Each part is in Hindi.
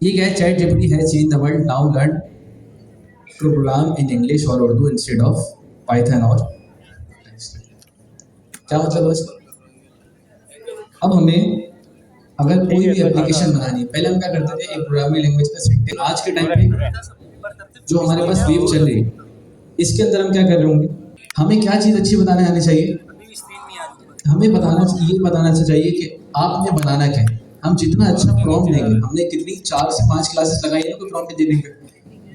ये क्या है, chat GPT has change the world, now learn to program in English और उर्दू इंस्टेड ऑफ पाइथन और क्या मतलब है इसका? अब हमें अगर कोई भी एप्लीकेशन बनानी है, पहले हम क्या करते थे, एक प्रोग्रामिंग लैंग्वेज का सिंटेक्स, आज के टाइम पे जो हमारे पास वेव चल रही है, इसके अंदर हम क्या कर रहे होंगे, हमें क्या चीज़ अच्छी बनाने आनी चाहिए, हमें ये बताना चाहिए कि आपने बनाना क्या है। हम जितना अच्छा प्रॉम्प्ट देंगे, हमने कितनी 4 से 5 क्लासेस लगाई है तो प्रॉम्प्ट देने पे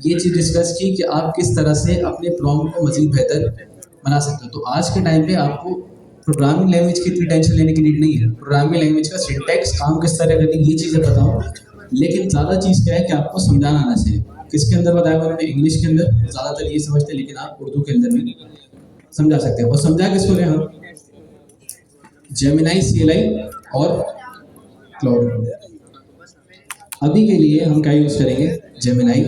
ये चीज़ डिस्कस की कि आप किस तरह से अपने प्रॉम्प्ट को मज़ीद बेहतर बना सकते हो। तो आज के टाइम पे आपको प्रोग्रामिंग लैंग्वेज की इतनी टेंशन लेने की नीड नहीं है। प्रोग्रामिंग लैंग्वेज का सिंटैक्स, काम किस तरह करनी, ये चीज़ें बताओ, लेकिन ज़्यादा चीज़ क्या है कि आपको समझाना आना चाहिए। किसके अंदर बताया उन्होंने, इंग्लिश के अंदर ज़्यादातर ये समझते हैं, लेकिन आप उर्दू के अंदर भी समझा सकते हैं। और समझा किसको रहे हम, जेमिनाई, सीएलआई और क्लाउड। अभी के लिए हम क्या यूज़ करेंगे, जेमिनाई,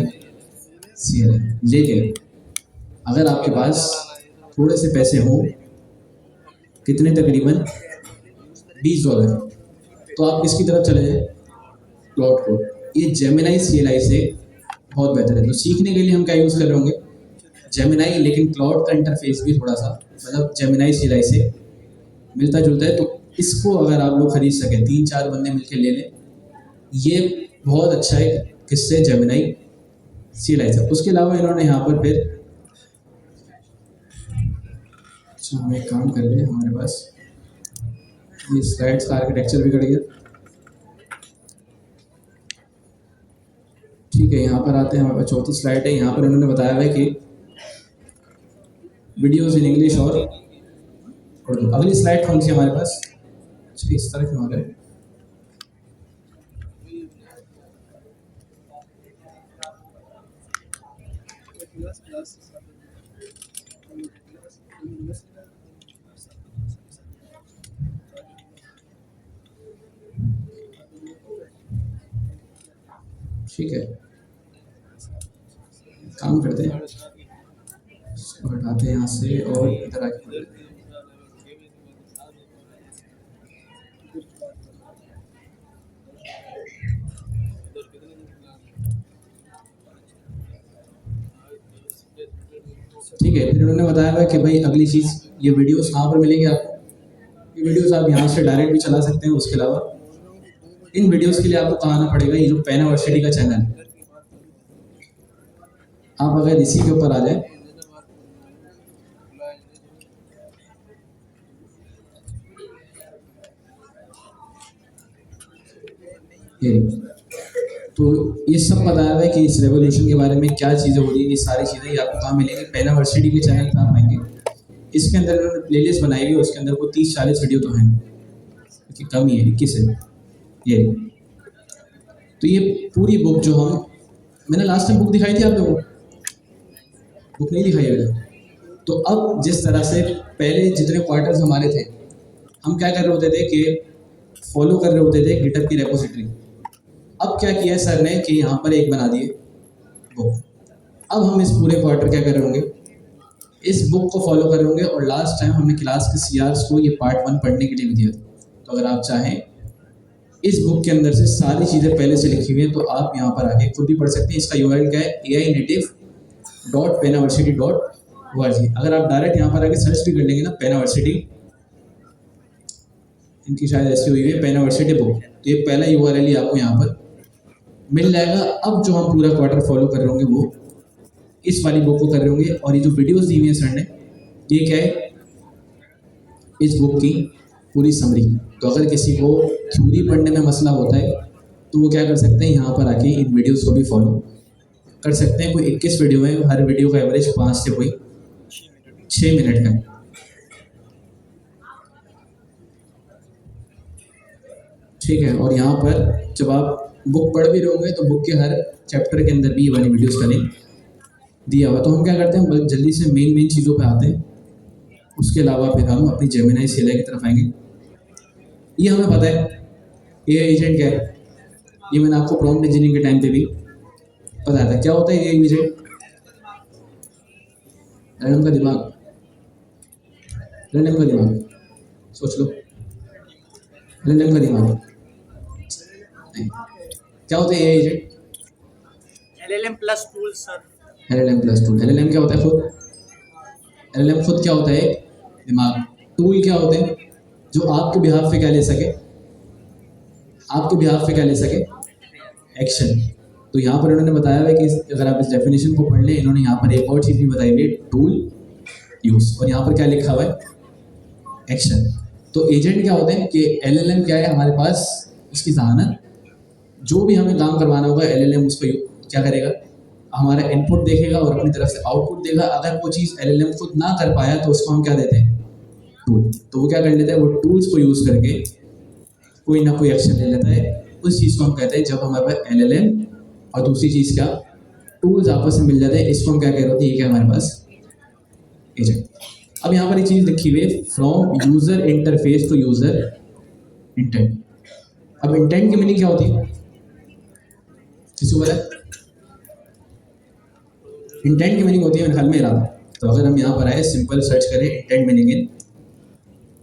सीएलआई। लेकिन अगर आपके पास थोड़े से पैसे हों, कितने, तकरीबन $20, तो आप किसकी तरफ चले जाए, क्लाउड को। ये जेमिनाई सीएलआई से बहुत बेहतर है। तो सीखने के लिए हम क्या यूज़ कर रहे होंगे, जेमिनाई, लेकिन क्लाउड का इंटरफेस भी थोड़ा सा मतलब जेमिनाई सीएलआई से मिलता जुलता है। तो इसको अगर आप लोग खरीद सकें, 3-4 बंदे मिलकर ले लें, ये बहुत अच्छा है। किससे, जेमिनाई सीएलआई से। उसके अलावा इन्होंने यहाँ पर फिर, अच्छा हम एक काम कर ले, हमारे पास ये स्लाइड्स का आर्किटेक्चर बिगड़ गया। ठीक है, यहाँ पर आते हैं, हमारे पास चौथी स्लाइड है। यहाँ पर उन्होंने बताया हुआ है कि वीडियोस इन इंग्लिश और उर्दू। अगली स्लाइड कौन सी हमारे पास, अच्छा इस तरह क्यों आ रहा है, ठीक है काम करते हैं, इसको हटाते हैं यहाँ से और इधर आके पढ़ते हैं। ठीक है, फिर उन्होंने बताया हुआ कि भाई अगली चीज़, ये वीडियोस कहाँ पर मिलेंगे आपको, ये वीडियोस आप यहाँ से डायरेक्ट भी चला सकते हैं। उसके अलावा इन वीडियोस के लिए आपको कहाँ आना पड़ेगा, ये जो पेनावर्सिटी का चैनल है, आप अगर इसी के ऊपर आ जाए, ये तो ये सब बताया हुआ है कि इस रेवोल्यूशन के बारे में क्या चीज़ें हो रही है, ये सारी चीज़ें ये आपको कहाँ मिलेंगी, पेनावर्सिटी के चैनल पर आप आएंगे। इसके अंदर उन्होंने प्लेलिस्ट बनाई हुई है, उसके अंदर को 30-40 वीडियो तो हैं, क्योंकि कम ही है, 21 है ये। तो ये पूरी बुक जो हम, मैंने लास्ट टाइम बुक दिखाई थी आप लोगों को, बुक नहीं दिखाई है। तो अब जिस तरह से पहले जितने क्वार्टर्स हमारे थे, हम क्या कर रहे होते थे कि फॉलो कर रहे होते थे गिटहब की रेपोजिटरी। अब क्या किया है सर ने कि यहाँ पर एक बना दिए बुक। अब हम इस पूरे क्वार्टर क्या कर रहे होंगे, इस बुक को फॉलो कर रहे होंगे। और लास्ट टाइम हमने क्लास के सीआर्स को ये पार्ट 1 पढ़ने के लिए भी दिया था। तो अगर आप चाहें, इस बुक के अंदर से सारी चीज़ें पहले से लिखी हुई है, तो आप यहाँ पर आके खुद भी पढ़ सकते हैं। इसका यूआरएल क्या है, ai.native.penaversity.org। अगर आप डायरेक्ट यहाँ पर आके सर्च भी कर लेंगे ना, पेनावर्सिटी, इनकी शायद ऐसी हुई है पेनावर्सिटी बुक, तो ये पहला यूआरएल ही आपको यहाँ पर मिल जाएगा। अब जो हम पूरा क्वार्टर फॉलो कर रहे होंगे वो इस वाली बुक को कर रहे होंगे। और ये जो वीडियोस दी हुई है सर ने, ये क्या है, इस बुक की पूरी समरी। तो अगर किसी को थ्योरी पढ़ने में मसला होता है, तो वो क्या कर सकते हैं, यहाँ पर आके इन वीडियोस को भी फॉलो कर सकते हैं। कोई 21 वीडियो है, हर वीडियो का एवरेज 5 से कोई 6 मिनट का है। ठीक है, और यहाँ पर जब आप बुक पढ़ भी रहे होंगे, तो बुक के हर चैप्टर के अंदर भी ये वाली वीडियोस का लिंक दिया हुआ। तो हम क्या करते हैं, जल्दी से मेन चीज़ों पे आते हैं। उसके अलावा फिर हम अपनी जेमिनाई सीएलआई की तरफ आएंगे। ये हमें पता है एआई एजेंट क्या है, ये मैंने आपको प्रॉम्प्ट इंजीनियरिंग के टाइम पे भी बताया था। क्या होता है एआई एजेंट, रैंडम का दिमाग, रैंडम का दिमाग, सोच लो, रैंडम का दिमाग नहीं। क्या होता है AI agent, LLM plus tool sir. LLM plus tool, LLM क्या होता है खुद? LLM खुद क्या होता है? दिमाग। टूल क्या होते हैं? जो आपके बिहाफ पे क्या ले सके? आपके बिहाफ पे क्या ले सके? एक्शन। तो यहाँ पर इन्होंने बताया है कि अगर आप इस डेफिनेशन को पढ़ लें, इन्होंने यहाँ पर एक और चीज़ भी बताई है, टूल यूज, और यहाँ पर क्या लिखा हुआ है? एक्शन। तो एजेंट क्या होते हैं कि LLM क्या है हमारे पास, उसकी जहानत, जो भी हमें काम करवाना होगा LLM उसको क्या करेगा, हमारा इनपुट देखेगा और अपनी तरफ से आउटपुट देगा। अगर वो चीज़ LLM खुद ना कर पाया तो उसको हम क्या देते हैं? टूल। तो वो क्या कर लेता है, वो टूल्स को यूज़ करके कोई ना कोई एक्शन ले लेता है। उस चीज़ को हम कहते हैं, जब हमारे पास LLM और दूसरी चीज़ क्या, टूल्स आपस में मिल जाते हैं, इसको हम क्या कह रहे होते हैं? ये क्या हमारे पास एजेंट। अब यहाँ पर एक चीज़ लिखी हुई है, from user interface to user intent. अब इंटेंट की मीनिंग क्या होती है, किसी को पता है? इंटेंट की मीनिंग होती है मेरे ख्याल में इरादा। तो अगर हम यहाँ पर आए, सिंपल सर्च करें इंटेंट मीनिंग इन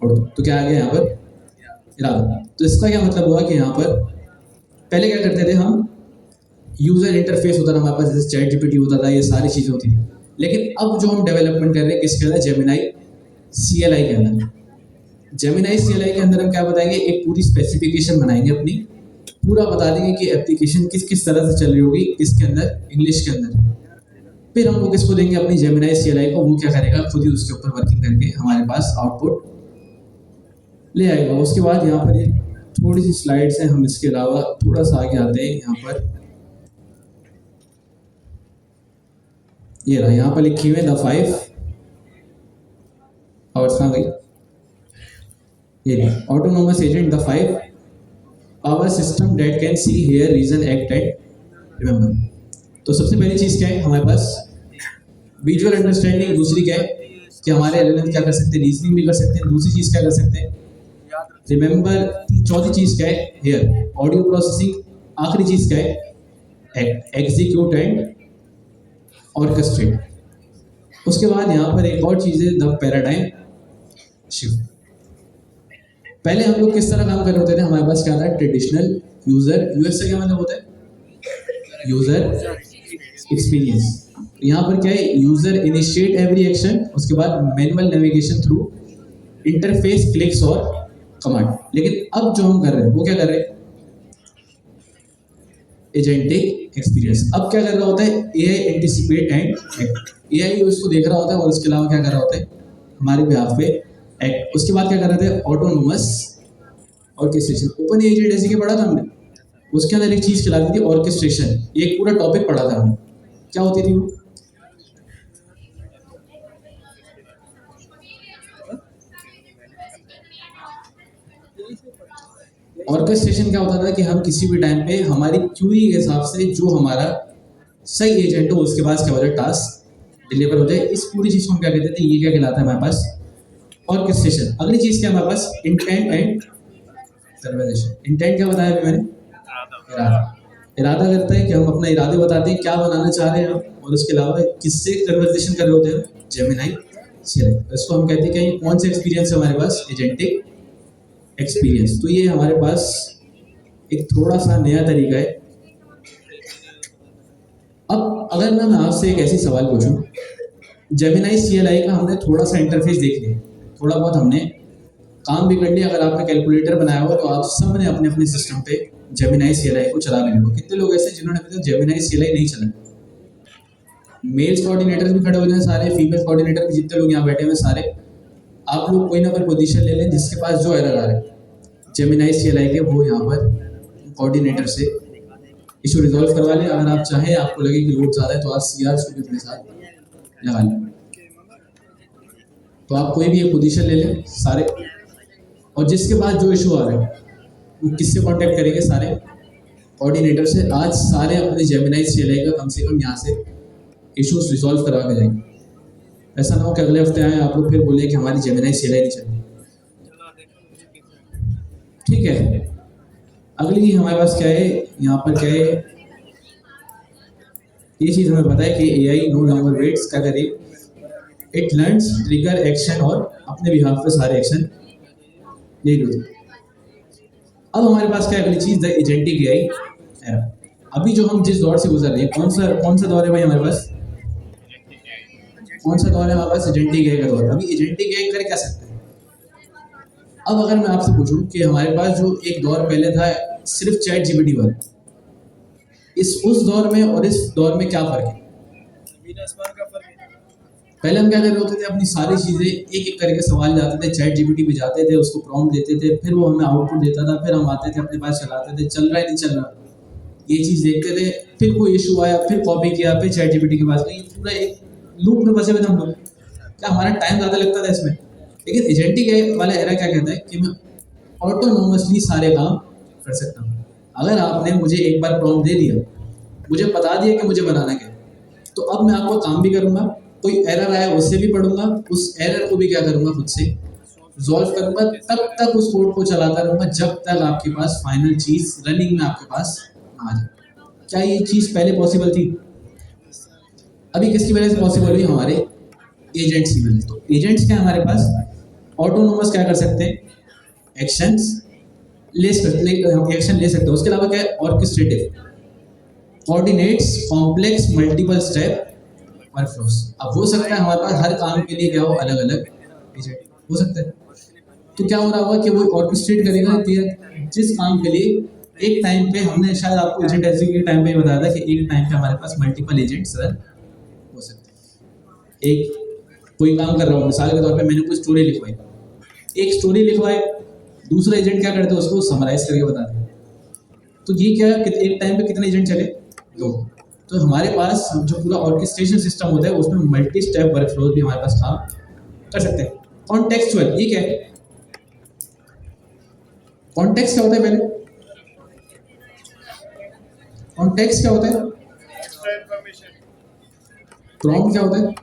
उर्दू, तो क्या आ गया यहाँ पर? इरादा। तो इसका क्या मतलब हुआ कि यहाँ पर पहले क्या करते थे हम, यूज़र इंटरफेस होता था हमारे पास, जैसे चैट जीपीटी होता था, ये सारी चीज़ें होती थी। लेकिन अब जो हम डेवलपमेंट कर रहे हैं किसके अंदर? जेमिनाई CLI के अंदर। जेमिनाई CLI के अंदर हम क्या बताएंगे, एक पूरी स्पेसिफिकेशन बनाएंगे अपनी, पूरा बता देंगे कि एप्लीकेशन किस किस तरह से चल रही होगी, किसके अंदर? इंग्लिश के अंदर। फिर हम वो किसको देंगे? अपनी जेमिनाई CLI को। वो क्या करेगा, खुद ही उसके ऊपर वर्किंग करके हमारे पास आउटपुट ले आएगा। उसके बाद यहाँ पर ये थोड़ी सी स्लाइड्स हैं, हम इसके अलावा थोड़ा सा आगे आते हैं। यहाँ पर ये रहा, यहाँ पर लिखी हुई है द 5 आवर्स। कहाँ गई ये? Autonomous agent, the 5 power system that can see, hear, reason, act and remember. तो सबसे पहली चीज़ क्या है हमारे पास? Visual understanding. दूसरी क्या है कि हमारे LLM क्या कर सकते हैं? रीजनिंग भी कर सकते हैं। दूसरी चीज़ क्या कर सकते हैं? रिमेंबर। चौथी चीज़ क्या है? Here, audio processing. आखिरी चीज़ क्या है? Act, execute and orchestrate. उसके बाद यहाँ पर एक और चीज़ है, द पैराडाइम शिफ्ट। पहले हम लोग किस तरह काम कर रहे होते थे? हमारे पास क्या था? ट्रेडिशनल यूजर, यूएस से क्या मतलब होता है? User experience. यहाँ पर क्या है? यूजर इनिशिएट एवरी एक्शन, उसके बाद manual navigation through interface, clicks और कमांड। लेकिन अब जो हम कर रहे हैं वो क्या कर रहे हैं? Agentic experience. अब क्या कर रहा होता है? AI anticipate and act. AI उसको देख रहा होता है और उसके अलावा क्या कर रहा होता है? हमारे बिहाफ पे एक्ट। उसके बाद क्या कर रहे थे? Autonomous orchestration. ओपन एजेंट जैसे कि पढ़ा था हमने, उसके अंदर एक चीज खिलाती थी ऑर्केस्ट्रेशन। एक पूरा टॉपिक पढ़ा था हमने, क्या होती थी वो? ऑर्केस्ट्रेशन क्या होता था कि हम किसी भी टाइम पे हमारी क्यूरी के हिसाब से जो हमारा सही एजेंट हो उसके पास क्या हो जाए, टास्क डिलीवर हो जाए। इस पूरी चीज को हम क्या कहते थे? ये क्या कहलाता है हमारे पास? ऑर्केस्ट्रेशन। अगली चीज क्या हमारे पास? Intent and conversation. इंटेंट क्या बताया अभी मैंने? इरादा। इरादा करता है कि हम अपना इरादे बताते हैं, क्या बनाना चाह रहे हैं हम, और उसके अलावा किससे कन्वर्सेशन कर रहे होते हैं? Gemini CLI। इसको हम कहते हैं कि ये कौन सा एक्सपीरियंस है हमारे पास? Agentic experience. तो ये हमारे पास एक थोड़ा सा नया तरीका है। अब अगर मैं आपसे एक ऐसी सवाल पूछूं, जेमिनाई CLI का हमने थोड़ा सा इंटरफेस देख लिया, थोड़ा बहुत हमने काम भी कर लिया। अगर आपने कैलकुलेटर बनाया हो तो आप सब ने अपने अपने सिस्टम पे जेमिनाई CLI को चला लिया हो। कितने लोग ऐसे जिन्होंने अभी तक जेमिनाई CLI नहीं चलाया? मेल्स कोऑर्डिनेटर भी खड़े हो जाए सारे, फीमेल कोऑर्डिनेटर भी, जितने लोग यहाँ बैठे हुए सारे, आप लोग कोई ना कोई पोजीशन ले लें जिसके पास जो एरर आ रहा है जेमिनाई CLI के, वो यहाँ पर कोऑर्डिनेटर से इशू रिजॉल्व करवा लें। अगर आप चाहें, आपको लगे कि लोड ज़्यादा है, तो आप CRs को भी अपने साथ लगा लें। तो आप कोई भी एक पोजीशन ले लें सारे, और जिसके बाद जो इशू आ रहा है वो किससे कांटेक्ट करेंगे? सारे कोऑर्डिनेटर से। आज सारे अपने जेमिनाई CLI का कम से कम यहाँ से इशूज रिजॉल्व करवा के जाएंगे। ऐसा ना हो कि अगले हफ्ते आए आप लोग फिर बोले कि हमारी जेमिनाई CLI नहीं चली। ठीक है, अगली हमारे पास क्या है? यहाँ पर क्या है? ये चीज़ हमें पता है कि AI नो लॉन्गर वेट्स, क्या करे? इट लर्न्स, ट्रिगर एक्शन, और अपने बिहाफ पे सारे एक्शन ले लो। अब हमारे पास क्या है? अगली चीज़, द एजेंटिक AI एरर। अभी जो हम जिस दौर से गुजर रहे हैं, कौन सा दौर है भाई हमारे पास? कौन सा दौर है हमारे पास? एजेंटिक एआई का दौर। अभी एजेंटिक एआई कर क्या सकते हैं? अब अगर मैं आपसे पूछूं कि हमारे पास जो एक दौर पहले था सिर्फ चैट जीपीटी पर, उस दौर में और इस दौर में क्या फर्क है? पहले हम क्या कर रहे होते थे, अपनी सारी चीजें एक एक करके सवाल जाते थे, चैट जीपीटी पे जाते थे, उसको प्रॉम्प्ट देते थे, फिर वो हमें आउटपुट देता था, फिर हम आते थे अपने पास चलाते थे, चल रहा है नहीं चल रहा, ये चीज देखते थे, फिर कोई इशू आया, फिर कॉपी किया, फिर चैट जीपीटी के पास गए, ये पूरा एक लूप में फंसे हुए थे हम लोग। क्या हमारा टाइम ज़्यादा लगता था इसमें? लेकिन एजेंटिक एआई वाला एरा क्या कहता है कि मैं ऑटोनोमसली सारे काम कर सकता हूँ। अगर आपने मुझे एक बार प्रॉम्प्ट दे दिया, मुझे बता दिया कि मुझे बनाना क्या है, तो अब मैं आपको काम भी करूँगा, कोई एरर आया उससे भी पढ़ूंगा, उस एरर को भी क्या करूँगा, खुद से सॉल्व करूँगा, तब तक उस कोड को चलाता रहूँगा जब तक आपके पास फाइनल चीज़ रनिंग में आपके पास आ जाए। क्या ये चीज़ पहले पॉसिबल थी? अभी किसकी वजह से पॉसिबल हुई? हमारे एजेंट्स की वजह से। तो एजेंट्स क्या हमारे पास ऑटोनोमस क्या कर सकते हैं? एक्शंस एक्शन ले सकते हैं। उसके अलावा क्या है? ऑर्केस्ट्रेटिव, कोऑर्डिनेट्स कॉम्प्लेक्स मल्टीपल स्टेप वर्कफ्लोस। अब हो सकता है हमारे पास हर काम के लिए क्या हो, अलग अलग एजेंट हो सकता है। तो क्या हो रहा होगा कि वो ऑर्केस्ट्रेट करेगा कि जिस काम के लिए एक टाइम पे, हमने शायद आपको एजेंट ऐसे के टाइम पे बताया था कि एक टाइम पे हमारे पास मल्टीपल एजेंट्स रन हो सकते हैं। एक कोई काम कर रहा हूँ, मिसाल के तौर पे मैंने कोई स्टोरी लिखवाई, एक स्टोरी लिखवाए, दूसरा एजेंट क्या करता है, उसको समराइज करके बताता है। तो ये क्या है कि एक टाइम पे कितने एजेंट चले? दो। तो हमारे पास जो पूरा ऑर्केस्ट्रेशन सिस्टम होता है उसमें मल्टी स्टेप वर्कफ्लोज भी हमारे पास काम कर सकते हैं। कॉन्टेक्सचुअल, ये क्या है? कॉन्टेक्स्ट क्या होता है? पहले कॉन्टेक्स्ट क्या होता है? प्रॉम्प्ट क्या होता है?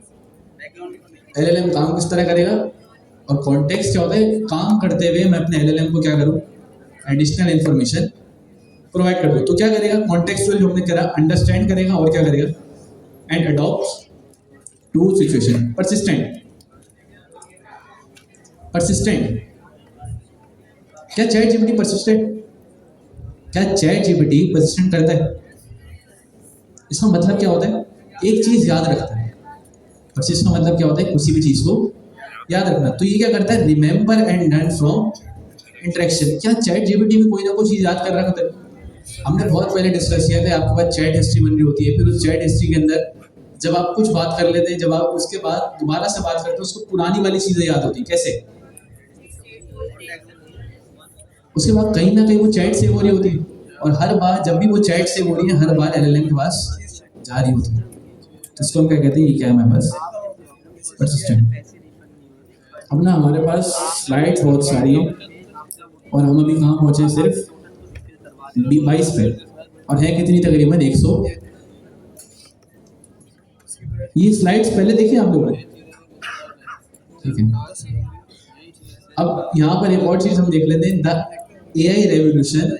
एलएलएम काम किस तरह करेगा? और कॉन्टेक्स्ट क्या होता है? काम करते हुए मैं अपने एलएलएम को क्या करूं, एडिशनल इंफॉर्मेशन प्रोवाइड कर दूं। तो क्या करेगा? कॉन्टेक्सचुअल जो हमने करा, अंडरस्टैंड करेगा और क्या करेगा? And adapt to situation. Persistent, persistent क्या चैट जीपीटी परसिस्टेंट? क्या चैट जीपीटी परसिस्टेंट करता है? इसका मतलब क्या होता है? एक चीज याद रखता है। परसिस्ट का मतलब क्या होता है? किसी भी चीज को याद रखना। तो ये क्या करता है? Remember and learn from interaction. क्या चैट जीपीटी में कोई ना कोई चीज याद कर रहा है? हमने बहुत पहले डिस्कस किया था, आपके पास चैट हिस्ट्री बन रही होती है, फिर उस चैट हिस्ट्री के अंदर जब आप कुछ बात कर लेते हैं, जब आप उसके बाद दोबारा से बात करते हैं, उसको पुरानी वाली चीजें याद होती है। कैसे? उसके बाद कहीं ना कहीं वो चैट सेव हो रही होती है, और हर बार जब भी वो चैट सेव हो रही है, हर बार एलएलएम के पास जा रही होती है। तो इसको हम क्या कहते हैं? ये क्या है हमारे पास? परसिस्टेंट। अब ना हमारे पास स्लाइड्स बहुत सारी हैं, और हम अभी कहाँ पहुंचे? सिर्फ 22 पे, और है कितनी? तकरीबन 100। ये स्लाइड्स पहले देखिए आप लोगों ने, ठीक है। अब यहाँ पर एक और चीज हम देख लेते हैं, the AI revolution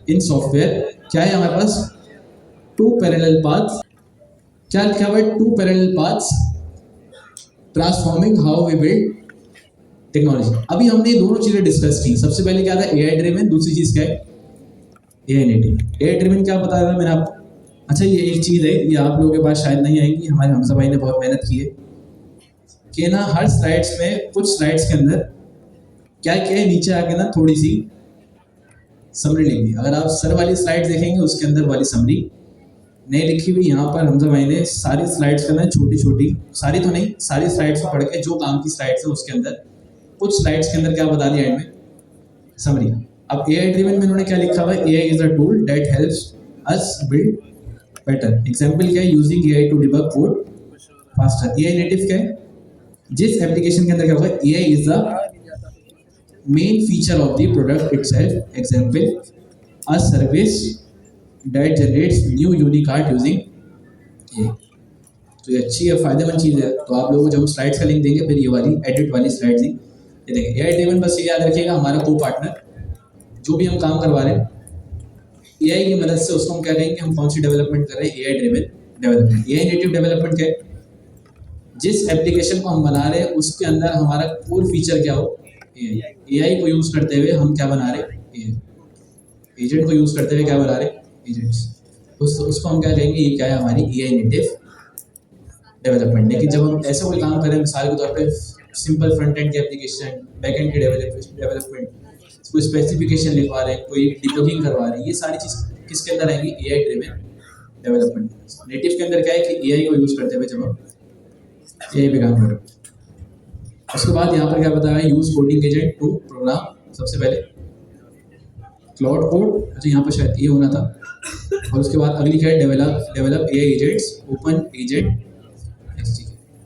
in software. क्या है हमारे पास? To parallel paths. क्या लिखा हुआ है? Two parallel paths transforming how we build technology. अभी हमने ये दोनों चीजें डिस्कस की। सबसे पहले क्या था? AI driven. दूसरी चीज क्या है? AI native. एआई ड्रिवन क्या बताया था मैंने आपको? अच्छा, ये एक चीज है, ये आप लोगों के पास शायद नहीं आएगी, हमारे हमजा भाई ने बहुत मेहनत की है कि ना हर स्लाइड्स में, कुछ स्लाइड्स के अंदर क्या क्या है, नीचे आके ना थोड़ी सी समरी लिख दी। अगर आप सर वाली स्लाइड देखेंगे, उसके अंदर वाली समरी नहीं लिखी हुई। यहाँ पर हमजा भाई ने सारी स्लाइड्स के अंदर छोटी छोटी, सारी तो नहीं, सारी स्लाइड्स को पढ़ के जो काम की स्लाइड्स है उसके अंदर कुछ स्लाइड्स के अंदर क्या बता दिया एंड में? समरी। अब एआई ड्रिवन में उन्होंने क्या लिखा हुआ है? AI is a tool that helps us build better. Example क्या है? Using AI to debug code faster. AI native क्या है? जिस एप्लीकेशन के अंदर क्या होगा? AI is the main feature of the product itself. Example, a service that generates new unique art using AI. तो ये अच्छी है, फायदेमंद चीज़ है। तो आप लोगों को जब हम स्लाइड्स का लिंक देंगे, फिर ये वाली एडिट वाली स्लाइड्स दी, ये देखें। एआई ड्रिवन बस ये याद रखिएगा, हमारा को पार्टनर जो भी हम काम करवा रहे हैं एआई की मदद से, उसको हम क्या कहेंगे? हम कौन सी डेवलपमेंट कर रहे हैं? AI driven development. AI native development क्या है? जिस एप्लीकेशन को हम बना रहे हैं उसके अंदर हमारा कोर फीचर क्या हो? एआई। एआई को यूज करते हुए हम क्या बना रहे हैं? एआई। एजेंट को यूज करते हुए क्या बना रहे हैं? एजेंट्स, उसको हम क्या कहेंगे, ये क्या है, हमारी AI नेटिव डेवलपमेंट। लेकिन जब हम ऐसा कोई काम करें, मिसाल के तौर पे सिंपल फ्रंट एंड के एप्लीकेशन, बैक एंड के डेवलपमेंट, कोई स्पेसिफिकेशन लिखवा रहे हैं, कोई डिबगिंग करवा रहे हैं, ये सारी चीज़ किसके अंदर आएंगी, AI ड्रिवन डेवलपमेंट। नेटिव के अंदर क्या है कि AI को यूज़ करते हुए जब हम AI पे काम कर रहे हैं। उसके बाद यहाँ पर क्या बताया, use coding agent to program, सबसे पहले क्लाउड कोड, अच्छा यहाँ पर शायद ये होना था। और उसके बाद अगली क्या है, develop AI agents, open agent,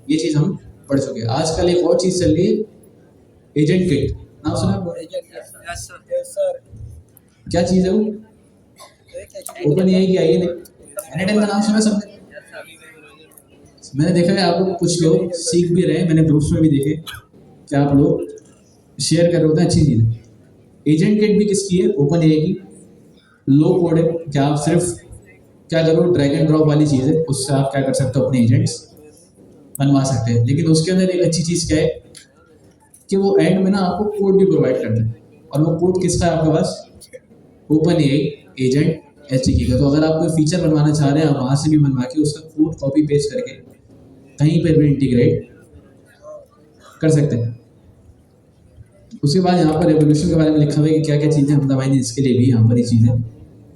ये चीज़ हम पढ़ चुके हैं। आजकल एक और चीज़ चल रही है, एजेंट किट, नाम सुना आपने? क्या चीज़ है वो? ओपन AI की आई है, एनीटाइम का नाम सुना सबने? मैंने देखा है आप लोग कुछ लोग सीख भी रहे हैं, मैंने ग्रुप्स में भी देखे कि आप लोग शेयर कर रहे होते हैं, अच्छी चीज़ है। एजेंट किट भी किसकी है, ओपन AI की, लो कोड है, क्या आप सिर्फ क्या करो, ड्रैग एंड ड्रॉप वाली चीज़ है, उससे आप क्या कर सकते हो, अपने एजेंट्स बनवा सकते हैं। लेकिन उसके अंदर एक अच्छी चीज़ क्या है कि वो एंड में ना आपको कोड भी प्रोवाइड करता है, और वो कोड किसका है आपके पास, ओपन AI एजेंट SDK का। तो अगर आप कोई फीचर बनवाना चाह रहे हैं, आप वहाँ से भी बनवा के उसका कोड कॉपी पेस्ट करके कहीं पर भी इंटीग्रेट कर सकते हैं। उसके बाद यहाँ पर रेवोल्यूशन के बारे में लिखा हुआ है कि क्या क्या चीज़ें हम दवाएंगे, इसके लिए भी यहाँ पर ये चीज़ें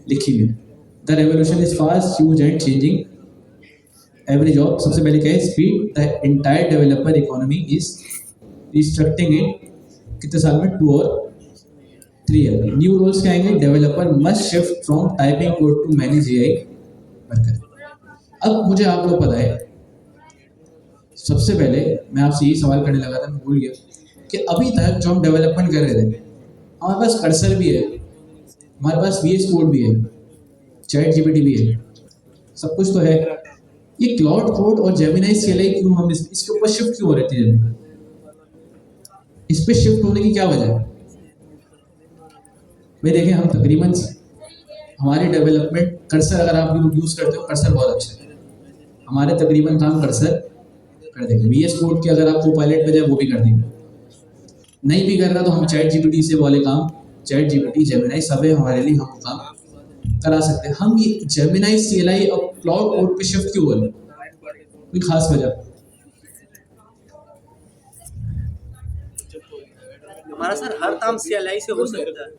लिखी हुई है। The revolution is fast, huge and changing every job. सबसे पहले क्या है, speed, the entire developer economy is restructuring in कितने साल में, 2 और 3 ईयर। न्यू रोल्स क्या आएंगे, developer must shift from typing code to manage AI worker. अब मुझे आप लोग पता है, सबसे पहले मैं आपसे यही सवाल करने लगा था, मैं भूल गया कि अभी तक जो हम डेवलपमेंट कर रहे थे, हमारे पास कर्सर भी है, हमारे पास VS कोड भी है, चैट GPT भी है, सब कुछ तो है। ये क्लाउड कोड और जेमिनी CLI क्यों हम इसके ऊपर शिफ्ट क्यों हो रहे थे, इस पे शिफ्ट होने की क्या वजह है? भाई देखें, हम तकरीबन हमारे डेवलपमेंट कर्सर, अगर आप भी लोग यूज़ करते हो, कर्सर बहुत अच्छा है, हमारे तकरीबन काम कर्सर कर देंगे। VS कोड के अगर आपको पायलट पे जाए वो भी कर देंगे, नहीं भी कर रहा तो हम चैट GPT से वाले काम, चैट GPT जेमिनी सब है हमारे लिए, हम काम करा सकते हैं। हम ये जेमिनी CLI और क्लाउड कोड पे शिफ्ट क्यों हो रहे हैं, कोई खास वजह? हमारा सर हर काम CLI से हो सकता है।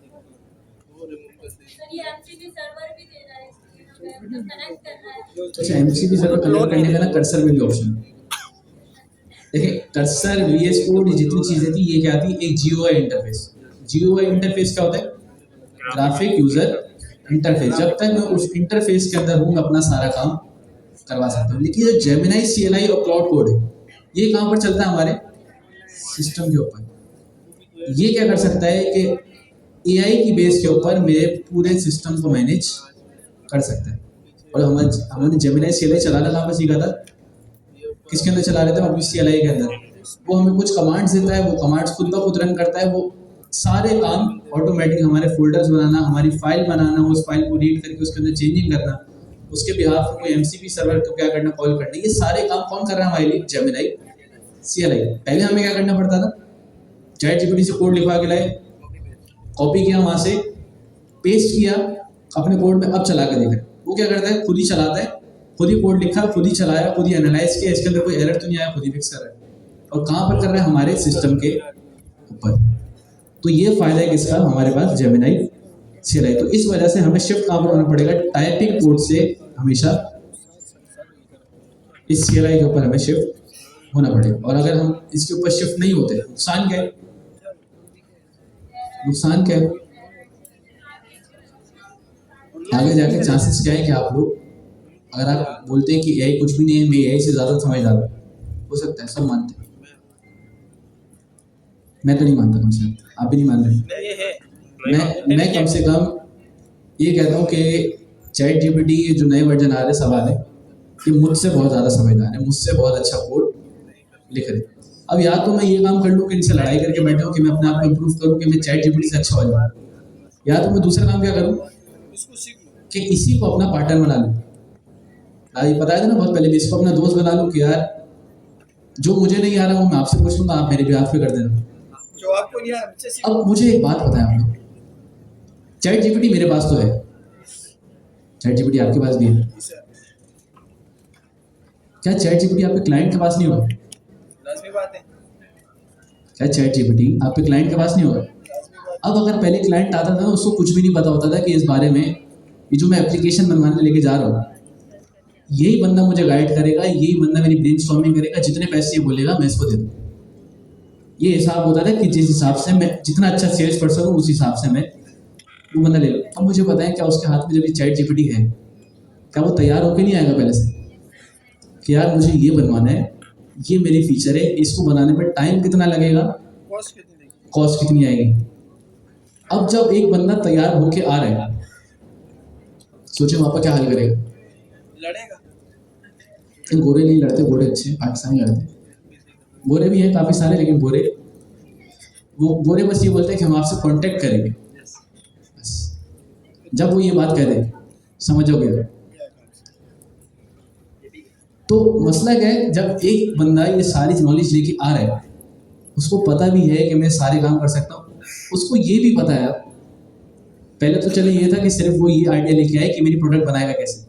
अच्छा, MCP सर्वर कनेक्ट करने का ना कर्सर में भी ऑप्शन है। देखिए, कर्सर, VS कोड, जितनी चीज़ें थी, ये क्या थी, एक GUI इंटरफेस। GUI इंटरफेस क्या होता है, ग्राफिक यूजर इंटरफेस। जब तक मैं उस इंटरफेस के अंदर हूँ, मैं अपना सारा काम करवा सकता हूँ। लेकिन जो जेमिनी CLI और क्लाउड कोड है, ये कहाँ पर चलता है, हमारे सिस्टम के ऊपर। ये क्या कर सकता है कि AI की बेस के ऊपर मेरे पूरे सिस्टम को मैनेज कर सकता है। और हमने जेमिनी CLI चलाना कहाँ पर सीखा था, किसके अंदर चला रहे थे, हम CLI के अंदर। वो हमें कुछ कमांड्स देता है, वो कमांड्स खुद ब खुद रन करता है, वो सारे काम ऑटोमेटिक, हमारे फोल्डर्स बनाना, हमारी फाइल बनाना, उस फाइल को रीड करके उसके अंदर चेंजिंग करना, उसके बिहाफ में कोई MCP सर्वर को क्या करना, कॉल करना, ये सारे काम कौन कर रहा है हमारे लिए, जेमिनी CLI। पहले हमें क्या करना पड़ता था, चैट GPT से कोड लिखवा के लाए, कॉपी किया, वहाँ से पेस्ट किया अपने कोड में, अब चला के देखा, वो क्या करता है, खुद ही चलाता है, खुद ही कोड लिखा, खुद ही चलाया, खुद ही एनालाइज किया, इसके अंदर कोई एरर तो नहीं आया, खुद ही फिक्स कर रहा है। और कहाँ पर कर रहा है, हमारे सिस्टम के ऊपर। तो ये फायदा है किसका, हमारे पास जेमिनी CLI। तो इस वजह से हमें शिफ्ट कहाँ पर होना पड़ेगा, टाइपिंग कोड से हमेशा इस CLI के ऊपर हमें शिफ्ट होना पड़ेगा। और अगर हम इसके ऊपर शिफ्ट नहीं होते, नुकसान क्या है, नुकसान क्या है, आगे जाके चांसेस क्या है कि आप लोग, अगर आप बोलते हैं कि AI कुछ भी नहीं है, मैं AI से ज़्यादा समझदार हूँ, हो सकता है, सब मानते हैं, मैं तो नहीं मानता, कम से कम आप भी नहीं मान रहे। मैं कम से कम ये कहता हूँ कि चैट GPT जो नए वर्जन आ रहे सब आ रहे, कि मुझसे बहुत ज़्यादा समझदार है, मुझसे बहुत अच्छा कोड लिख रहे। अब या तो मैं ये काम कर लूँ कि इनसे लड़ाई करके बैठा हूँ कि मैं अपने आप को इम्प्रूव करूँ, कि मैं चैट GPT से अच्छा हो जाऊँ, या तो मैं दूसरा काम क्या करूँ कि इसी को अपना पार्टनर बना लूँ। आज बताया था ना बहुत पहले भी, इसको अपना दोस्त बना लूँ कि यार जो मुझे नहीं आ रहा वो मैं आपसे पूछ लूँगा, आप मेरे भी हाथ पे कर देना, जो आपको नहीं आ रहा। अब मुझे एक बात बताएं आप लोग, चैट GPT मेरे पास तो है, चैट जीपीटी आपके पास भी है। सर क्या चैट जीपीटी आपके क्लाइंट के पास नहीं होगा? लाजमी बात है, क्या चैट जीपीटी आपके क्लाइंट के पास नहीं होगा? लाजमी बात अब अगर पहले क्लाइंट आता था ना, उसको कुछ भी नहीं पता होता था कि इस बारे में, ये जो मैं एप्लीकेशन बनवाने लेके जा रहा हूँ, यही बंदा मुझे गाइड करेगा, यही बंदा मेरी ब्रेनस्टॉर्मिंग करेगा, जितने पैसे ये बोलेगा मैं इसको दे दूँ। ये हिसाब होता था कि जिस हिसाब से मैं जितना अच्छा सेल्स पर्सन हूँ उस हिसाब से मैं वो बंदा ले लूँ। अब मुझे पता है क्या उसके हाथ में जब ये चैट जीपीटी है, क्या वो तैयार होकर नहीं आएगा पहले से कि यार मुझे ये बनवाना है, ये मेरी फीचर है, इसको बनाने में टाइम कितना लगेगा, कॉस्ट कितनी देगी? कॉस्ट कितनी आएगी। अब जब एक बंदा तैयार होके आ रहा है, सोचे वहाँ पर क्या हल करेगा। लड़ेगा। गोरे नहीं लड़ते, गोरे अच्छे पाकिस्तानी लड़ते, गोरे भी हैं काफ़ी सारे, लेकिन वो गोरे बस ये बोलते हैं कि हम आपसे कांटेक्ट करेंगे, बस। जब वो ये बात कह दे, समझोगे। तो मसला क्या है, जब एक बंदा ये सारी नॉलेज लेके आ रहा है, उसको पता भी है कि मैं सारे काम कर सकता हूँ, उसको ये भी पता है। पहले तो चले ये था कि सिर्फ वो ये आइडिया लेके आए कि मेरी प्रोडक्ट बनाएगा कैसे,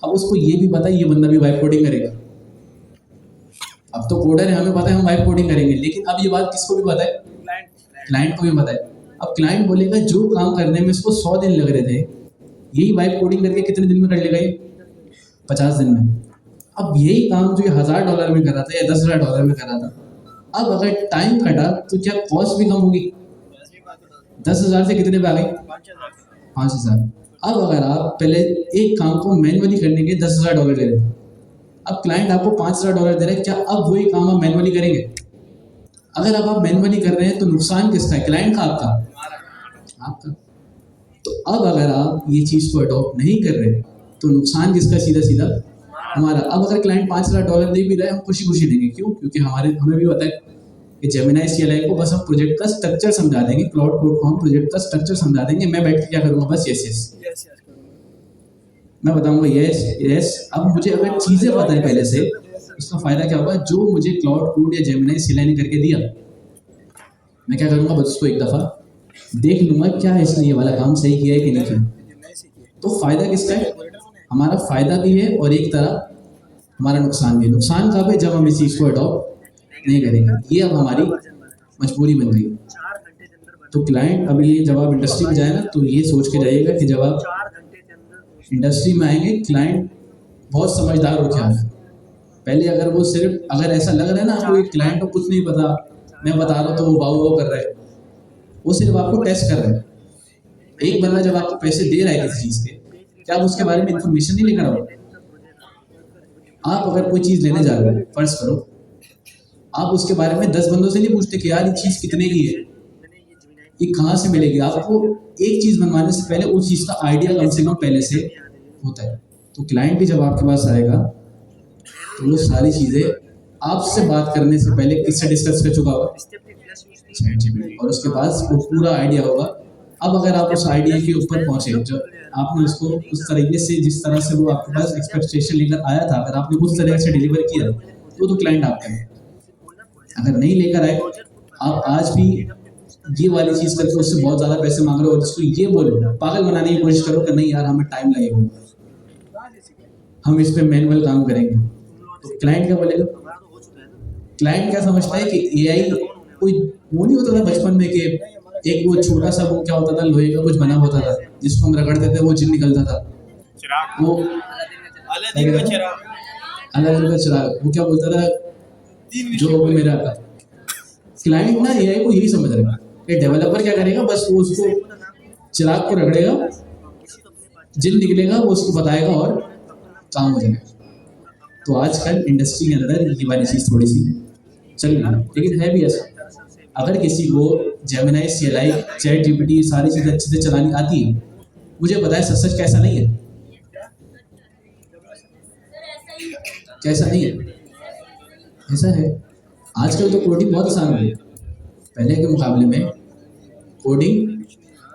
अब उसको ये भी पता है ये बंदा भी वाइब कोडिंग करेगा। अब तो कोडर है, हमें पता है हम वाइब कोडिंग करेंगे, लेकिन अब ये बात किसको भी पता है, क्लाइंट को भी पता है। अब क्लाइंट बोलेगा जो काम करने में इसको 100 दिन लग रहे थे, यही वाइब कोडिंग करके कितने दिन में कर लेगा, ये 50 दिन में। अब यही काम जो ये $1000 में कर रहा था या $10,000 में कर रहा था, अब अगर टाइम घटा तो क्या कॉस्ट भी कम होगी? 10,000 से कितने पे आ गई? 5,000। अब अगर आप पहले एक काम को मैनुअली करने के $10,000 दे रहे हैं, अब क्लाइंट आपको $5,000 दे रहा है, क्या अब वही काम आप मैनुअली करेंगे? अगर अब आप मैनुअली कर रहे हैं तो नुकसान किसका है, क्लाइंट का आपका। तो अब अगर आप ये चीज़ को अडॉप्ट नहीं कर रहे तो नुकसान किसका, सीधा सीधा हमारा। अब अगर क्लाइंट $5,000 दे भी रहा है, हम खुशी खुशी देंगे, क्यों? क्योंकि हमें भी पता है कि जेमिनी CLI को बस हम प्रोजेक्ट का स्ट्रक्चर समझा देंगे, क्लाउड कोड को हम प्रोजेक्ट का स्ट्रक्चर समझा देंगे, मैं बैठ के क्या करूँगा, बस यस मैं बताऊंगा यस। अब मुझे अगर चीज़ें पता है पहले से, उसका फ़ायदा क्या होगा, जो मुझे क्लाउड कोड या जेमिनी CLI ने करके दिया, मैं क्या करूँगा, बस उसको एक दफ़ा देख लूँगा क्या इसने ये वाला काम सही किया है कि नहीं किया। तो फ़ायदा किसका है, हमारा फ़ायदा भी है और एक तरह हमारा नुकसान भी है। नुकसान कब है, जब हम इस चीज़ को अडॉप्ट नहीं करेंगे। ये अब हमारी मजबूरी बन गई। तो क्लाइंट अभी जब आप इंडस्ट्री में जाए ना, तो ये सोच के जाइएगा कि जब आप इंडस्ट्री में आएंगे, क्लाइंट बहुत समझदार होकर आ रहा है। पहले अगर ऐसा लग रहा है ना आपको कि क्लाइंट को कुछ नहीं पता, मैं बता रहा हूँ तो वो बाऊ कर रहा है, वो सिर्फ आपको टेस्ट कर रहा है। एक बंदा जब आपको पैसे दे रहा है किसी चीज़ के, क्या आप उसके बारे में इंफॉर्मेशन नहीं लेकर आओ? आप अगर कोई चीज़ लेने जा रहे हो, फर्ज करो आप उसके बारे में 10 बंदों से नहीं पूछते कि यार ये चीज़ कितने की है, ये कहाँ से मिलेगी। आपको एक चीज़ बनवाने से पहले उस चीज़ का आइडिया कम से कम पहले से होता है। तो क्लाइंट भी जब आपके पास आएगा तो वो सारी चीज़ें आपसे बात करने से पहले किससे डिस्कस कर चुका होगा, चैट जीपीटी, और उसके पास वो पूरा आइडिया होगा। अब अगर आप उस आइडिया के ऊपर पहुँचे, जो आपने उसको उस तरीके से, जिस तरह से वो आपके पास एक्सपेक्टेशन लेकर आया था, अगर आपने उस तरह से डिलीवर किया तो क्लाइंट आपका है। अगर नहीं लेकर आए, आप आज भी ये वाली चीज़ करके उससे बहुत ज़्यादा पैसे मांग रहे हो, जिसको ये बोलो, पागल बनाने की कोशिश करो कि नहीं यार हमें टाइम लगेगा, हम इस पे मैनुअल काम करेंगे, तो क्लाइंट क्या बोलेगा? क्लाइंट क्या समझता है कि AI कोई वो नहीं होता था बचपन में कि एक वो छोटा सा वो क्या होता था, लोहे का कुछ बना होता था जिसको हम रगड़ते थे, वो जिन निकलता था, वो अलादीन का चिराग, वो क्या बोलता था, जो वो मेरा क्लाइंट ना AI को यही समझ रहा है कि डेवलपर क्या करेगा, बस वो उसको चिराग को रगड़ेगा, जिन निकलेगा वो उसको बताएगा और काम हो जाएगा। तो आजकल इंडस्ट्री के अंदर ये वाली चीज़ थोड़ी सी चल रही है, लेकिन है भी ऐसा। अगर किसी को जेमिनी CLI, चैट जीपीटी, सारी चीज़ें अच्छे से चलानी आती है, मुझे पता है सच सच कैसा नहीं है, कैसा नहीं है, ऐसा है। आजकल तो कोडिंग बहुत आसान हो गई, पहले के मुकाबले में कोडिंग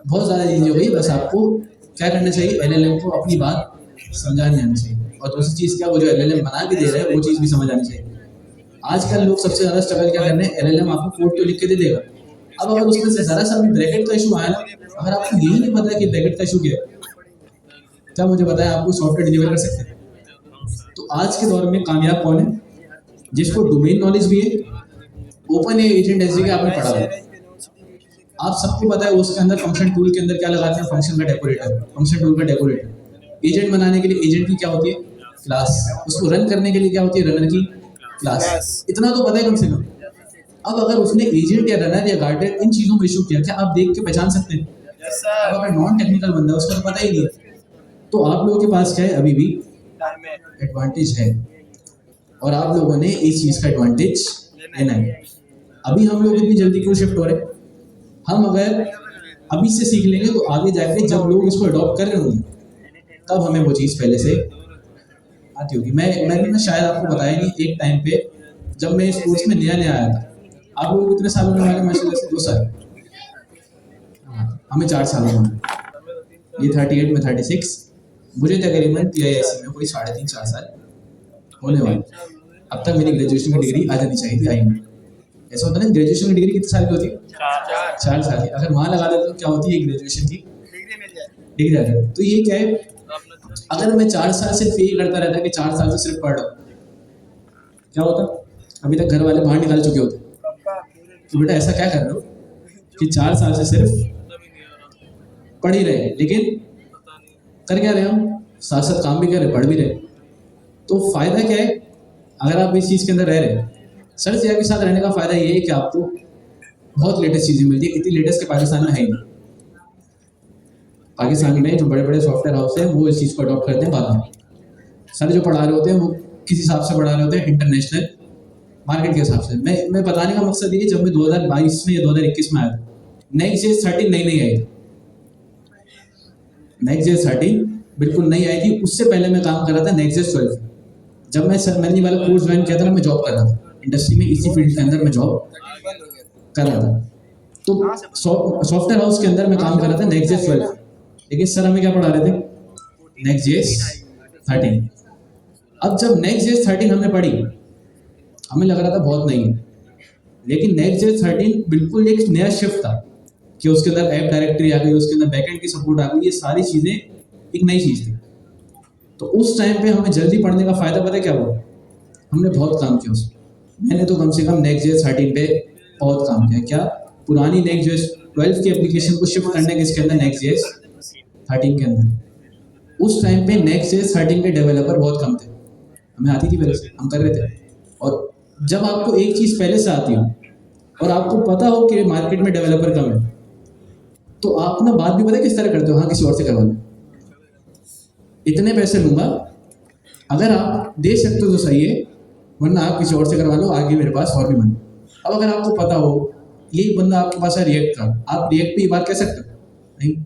बहुत ज़्यादा ईजी हो गई। बस आपको क्या करना चाहिए, LLM को अपनी बात समझानी आनी चाहिए, और दूसरी चीज़ क्या, वो जो LLM बना के दे रहा है वो चीज़ भी समझ आनी चाहिए। आजकल लोग सबसे ज़्यादा स्ट्रगल क्या कर रहे हैं, LLM आपको कोड तो लिख के दे देगा, अब अगर उसमें से ज़रा सा भी ब्रैकेट का इशू आया ना, अगर आपको यही नहीं पता कि ब्रैकेट का इशू क्या है, क्या मुझे बताएं, आपको सॉफ्टवेयर डिलीवर कर सकते हैं? तो आज के दौर में कामयाब कौन है? जिसको डोमेन नॉलेज भी है, ओपन एजेंट एसडी का आपने पढ़ा है, आप सबको पता है उसके अंदर फंक्शन टूल के अंदर क्या लगाते हैं, फंक्शन का डेकोरेटर, फंक्शन टूल का डेकोरेटर। एजेंट बनाने के लिए एजेंट की क्या होती है? क्लास। उसको रन करने के लिए क्या होती है? रनर की क्लास। इतना तो पता है कम से कम। अब अगर उसने एजेंट या रनर या गार्डर इन चीजों में इशू किया, क्या आप देख के पहचान सकते हैं? यस अब सर अगर नॉन टेक्निकल बंदा है उसको तो पता ही नहीं है। तो आप लोगों के पास क्या है, अभी भी टाइम है एडवांटेज है, और आप लोगों ने इस चीज का एडवांटेज लेना है। अभी हम लोग इतनी जल्दी क्यों शिफ्ट हो रहे हैं? हम अगर अभी से सीख लेंगे तो आगे जाके जब लोग इसको अडॉप्ट कर रहे होंगे तब हमें वो चीज़ पहले से आती होगी। मैंने ना शायद आपको बताया नहीं, एक टाइम पे जब मैं इस कोर्स में नया नया आया था, आप लोगों को कितने साल होने वाले? माशाल्लाह से 2 साल। हाँ, हमें 4 साल होने वाले। ये 38 में 36, मुझे तकरीबन PISC में कोई 3.5-4 साल होने वाले। अब तक मेरी ग्रेजुएशन की डिग्री आ जानी चाहिए थी, आई नहीं। ऐसा होता है ना, ग्रेजुएशन की डिग्री कितने साल की होती है? 4 साल की। अगर वहाँ लगा देते तो क्या होती है ग्रेजुएशन की डिग्री मिल जाए डिग्री आ जाती। तो ये क्या है, अगर मैं 4 साल सिर्फ ये करता रहता कि 4 साल से सिर्फ पढ़ रहा हूँ, क्या होता? अभी तक घर वाले बाहर निकाल चुके होते। पक्का पूरे तो बेटा ऐसा क्या कर रहे हो कि 4 साल से सिर्फ पढ़ ही रहे, लेकिन कर क्या रहे हम? साथ साथ काम भी कर रहे, पढ़ भी रहे। तो फायदा क्या है अगर आप इस चीज़ के अंदर रह रहे हैं? सर जी के साथ रहने का फायदा ये है कि आपको बहुत लेटेस्ट चीज़ें मिलती है। इतनी लेटेस्ट के पाकिस्तान में है ही नहीं। पाकिस्तान में जो बड़े बड़े सॉफ्टवेयर हाउस हैं वो इस चीज़ को अडॉप्ट करते हैं बाद में। सर जो पढ़ा रहे होते हैं वो किस हिसाब से पढ़ा रहे होते हैं? इंटरनेशनल मार्केट के हिसाब से। मैं बताने का मकसद ये, जब मैं 2022 में या 2021 में आया था, Next.js 13 नई आई थी। Next.js 13 बिल्कुल नई आई थी। उससे पहले मैं काम कर रहा था Next.js 12। जब मैंने ये वाला कोर्स ज्वाइन किया था, मैं जॉब कर रहा था इंडस्ट्री में, इसी फील्ड के अंदर मैं जॉब बंद हो गया कर रहा था। तो सॉफ्टवेयर हाउस के अंदर मैं काम कर रहा था Next.js 12, लेकिन सर हमें क्या पढ़ा रहे थे? Next.js 13। अब जब Next.js 13 हमने पढ़ी, हमें लग रहा था बहुत नई है, लेकिन Next.js 13 बिल्कुल एक नया शिफ्ट था कि उसके अंदर ऐप डायरेक्टरी आ गई, उसके अंदर बैकएंड की सपोर्ट आ गई, ये सारी चीज़ें एक नई चीज़ थी। तो उस टाइम पे हमें जल्दी पढ़ने का फ़ायदा पता है क्या हुआ? हमने बहुत काम किया उसमें। मैंने तो कम से कम Next.js 13 पे बहुत काम किया। क्या? पुरानी Next.js 12 की एप्लीकेशन को शिफ्ट करने के इसके अंदर Next.js 13 के अंदर। उस टाइम पे Next.js 13 के डेवलपर बहुत कम थे, हमें आती थी पहले से, हम कर रहे थे। और जब आपको एक चीज़ पहले से आती हो और आपको पता हो कि मार्केट में डेवलपर कम है, तो आप ना बात भी पता है किस तरह करते हो? हाँ, किसी और से करवा लो, इतने पैसे लूँगा, अगर आप दे सकते हो तो सही है, वरना आप किसी और से करवा लो, आगे मेरे पास और भी मन। अब अगर आपको पता हो यही बंदा आपके पास है रिएक्ट का, आप रिएक्ट पे ये बात कह सकते हो? नहीं।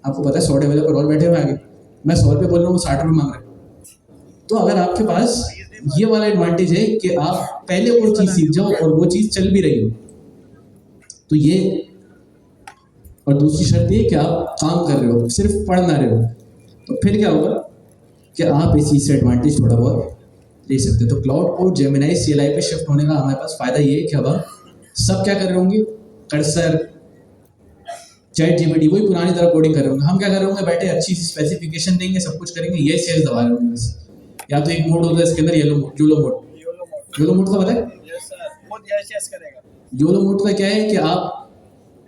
आपको पता है 100 डेवलपर और बैठे हुए आगे, मैं 100 रुपये बोल रहा हूँ, वो 60 रुपये मांग रहे हैं। तो अगर आपके पास ये वाला एडवांटेज है कि आप पहले वो चीज़ सीख जाओ और वो चीज़ चल भी रही हो, तो ये, और दूसरी शर्त ये कि आप काम कर रहे हो, सिर्फ पढ़ ना रहे हो, तो फिर क्या होगा कि आप इस चीज़ से एडवांटेज थोड़ा बहुत ले सकते हो। तो क्लाउड कोड, जेमिनी, CLI पे शिफ्ट होने का हमारे पास फ़ायदा ये है कि अब हम सब क्या कर रहे होंगे? कर्सर, ChatGPT, वही पुरानी तरह कोडिंग कर रहे होंगे। हम क्या कर रहे होंगे? बैठे अच्छी सी स्पेसिफिकेशन देंगे, सब कुछ करेंगे, ये सेल्स दबा रहे होंगे बस। या तो एक मोड होता है इसके अंदर, yellow mode, YOLO mode. YOLO mode का पता है? यस सर खुद यस करेगा योलो मोड का क्या है कि आप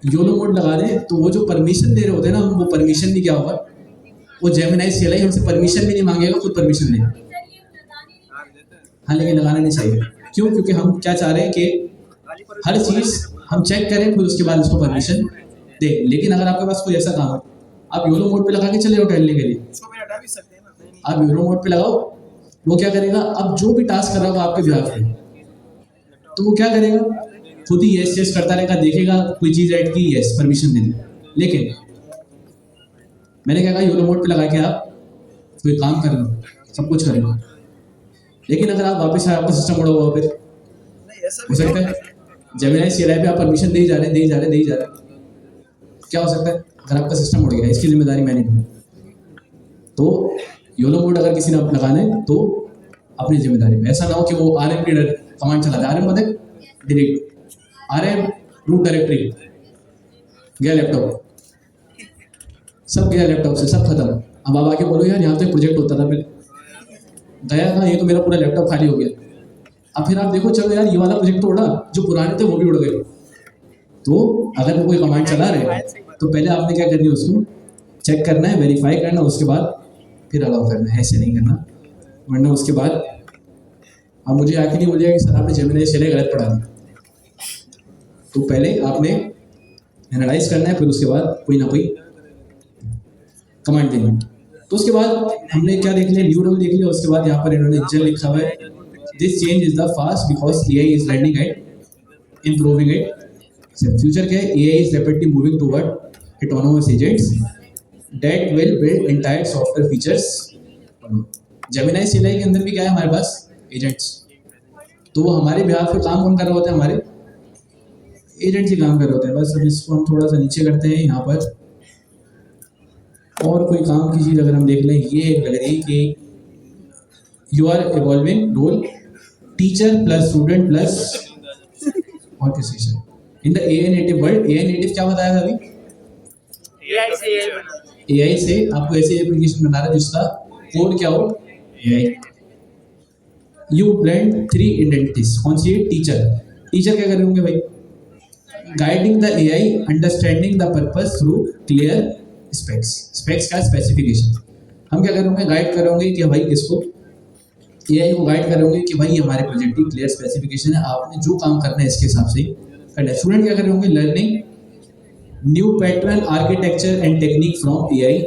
योलो मोड लगा दें तो वो जो परमिशन दे रहे होते हैं ना, वो परमिशन भी क्या होगा? वो जेमिनी, CLI हमसे परमिशन भी नहीं मांगेगा, खुद परमिशन देगा। हाँ, लेकिन लगाना नहीं चाहिए। क्यों? क्योंकि हम क्या चाह रहे हैं कि हर चीज़ हम चेक करें, फिर उसके बाद उसको परमिशन दे। लेकिन अगर आपके पास कोई ऐसा काम है, आप योलो मोड पे लगा के चले जाओ टहलने के लिए, उसको भी हटा भी सकते हैं ना आप योलो मोड पे लगाओ, वो क्या करेगा? अब जो भी टास्क कर रहा होगा आपके बिहाफ पे, तो वो क्या करेगा? खुद ही यस यस करता रहेगा, देखेगा कोई चीज़ ऐड की, यस परमिशन दे दी। लेकिन मैंने क्या कहा? योलो मोड पे लगा के आप कोई काम कर लो, सब कुछ करेगा। लेकिन अगर आप वापस आए, आपका सिस्टम उड़ा हुआ, फिर नहीं ऐसा हो सकता है जेमिनी, CLI पे आप परमिशन दे ही जा रहे, क्या हो सकता है अगर आपका सिस्टम उड़ गया? इसकी जिम्मेदारी मैंने ली। तो योलो मोड अगर किसी ने लगाना है तो अपनी जिम्मेदारी में, ऐसा ना हो कि वो RM रीडर कमांड चलाता है, RM मतलब डिलीट, RM रूट डायरेक्टरी, गया लैपटॉप, सब गया लैपटॉप से, सब खत्म। अब आप आके बोलो यार यहाँ तो एक प्रोजेक्ट होता था पहले, गया था, ये तो मेरा पूरा लैपटॉप खाली हो गया। अब फिर आप देखो चलो यार ये वाला प्रोजेक्ट तो उड़ा, जो पुराने थे वो भी उड़ गए। तो अगर वो कोई कमांड चला रहे हैं तो पहले आपने क्या करनी है, उसको चेक करना है, वेरीफाई करना है, उसके बाद फिर अलाउ करना है, ऐसे नहीं करना। वरना उसके बाद आप मुझे आके नहीं बोलिएगा कि सर आपने जेमिनी से गलत पढ़ा दी। तो पहले आपने एनालाइज करना है, फिर उसके बाद कोई ना कोई कमांड देनी है। तो उसके बाद हमने क्या देख लिया, न्यू रोल देख लिया। उसके बाद यहाँ पर इन्होंने इंजन लिखा हुआ है, this change is the fast because AI is learning it, improving it. Future क्या है, AI is rapidly moving toward autonomous agents that will build entire software features. Gemini CLI के अंदर भी क्या है हमारे पास, एजेंट्स। तो वो हमारे बिहाफ पे काम कौन कर रहे होते हैं, हमारे एजेंट्स ही काम कर रहे होते हैं। बस अब इसको हम थोड़ा सा नीचे करते हैं यहाँ पर, और कोई काम की चीज़ अगर हम देख लें, ये लग रही है कि you are evolving role teacher plus student plus orchestration in the AI native world. AI native क्या बताया था अभी, एआई से आपको ऐसे एप्लीकेशन बना रहा है जिसका कोड क्या हो, एआई। यू ब्लेंड 3 आइडेंटिटीज, कौन सी है, टीचर। टीचर क्या कर रहे होंगे भाई, guiding the AI understanding the purpose through clear specs. Specs का स्पेसिफिकेशन, हम क्या करेंगे, गाइड करेंगे कि भाई इसको, एआई को गाइड करेंगे कि भाई हमारे प्रोजेक्ट की क्लियर स्पेसिफिकेशन है, आपने जो काम करना है इसके हिसाब से करना है। स्टूडेंट क्या करेंगे, learning new pattern architecture and technique from AI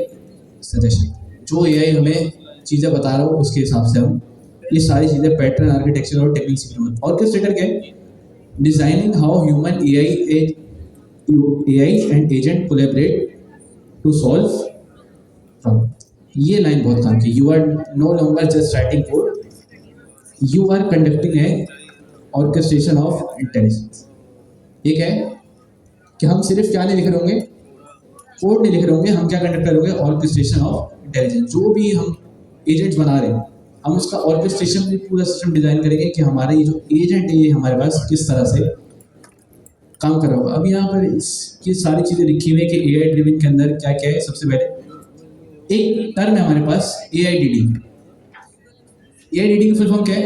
suggestion. जो एआई हमें चीज़ें बता रहा हो उसके हिसाब से हम ये सारी चीज़ें पैटर्न आर्किटेक्चर और टेक्निक सीख रहे हैं। ऑर्केस्ट्रेटर क्या है, designing how human AI and agent collaborate to solve problem. ये लाइन बहुत काम की, you are no longer just writing code, you are conducting a orchestration of intelligence. एक है कि हम सिर्फ क्या नहीं लिख रहे होंगे, कोड नहीं लिख रहे होंगे, हम क्या कंडक्ट करेंगे, ऑर्केस्ट्रेशन ऑफ इंटेलिजेंस। जो भी हम एजेंट्स बना रहे हैं, हम उसका ऑर्केस्ट्रेशन भी पूरा सिस्टम डिजाइन करेंगे कि हमारे ये जो एजेंट है ये हमारे पास किस तरह से काम कर रहा होगा। अब यहाँ पर ये सारी चीज़ें लिखी हुई है कि एआई ड्रिवन के अंदर क्या क्या है। सबसे पहले एक टर्म है हमारे पास एआईडीडी। एआईडीडी की फुल फॉर्म क्या है,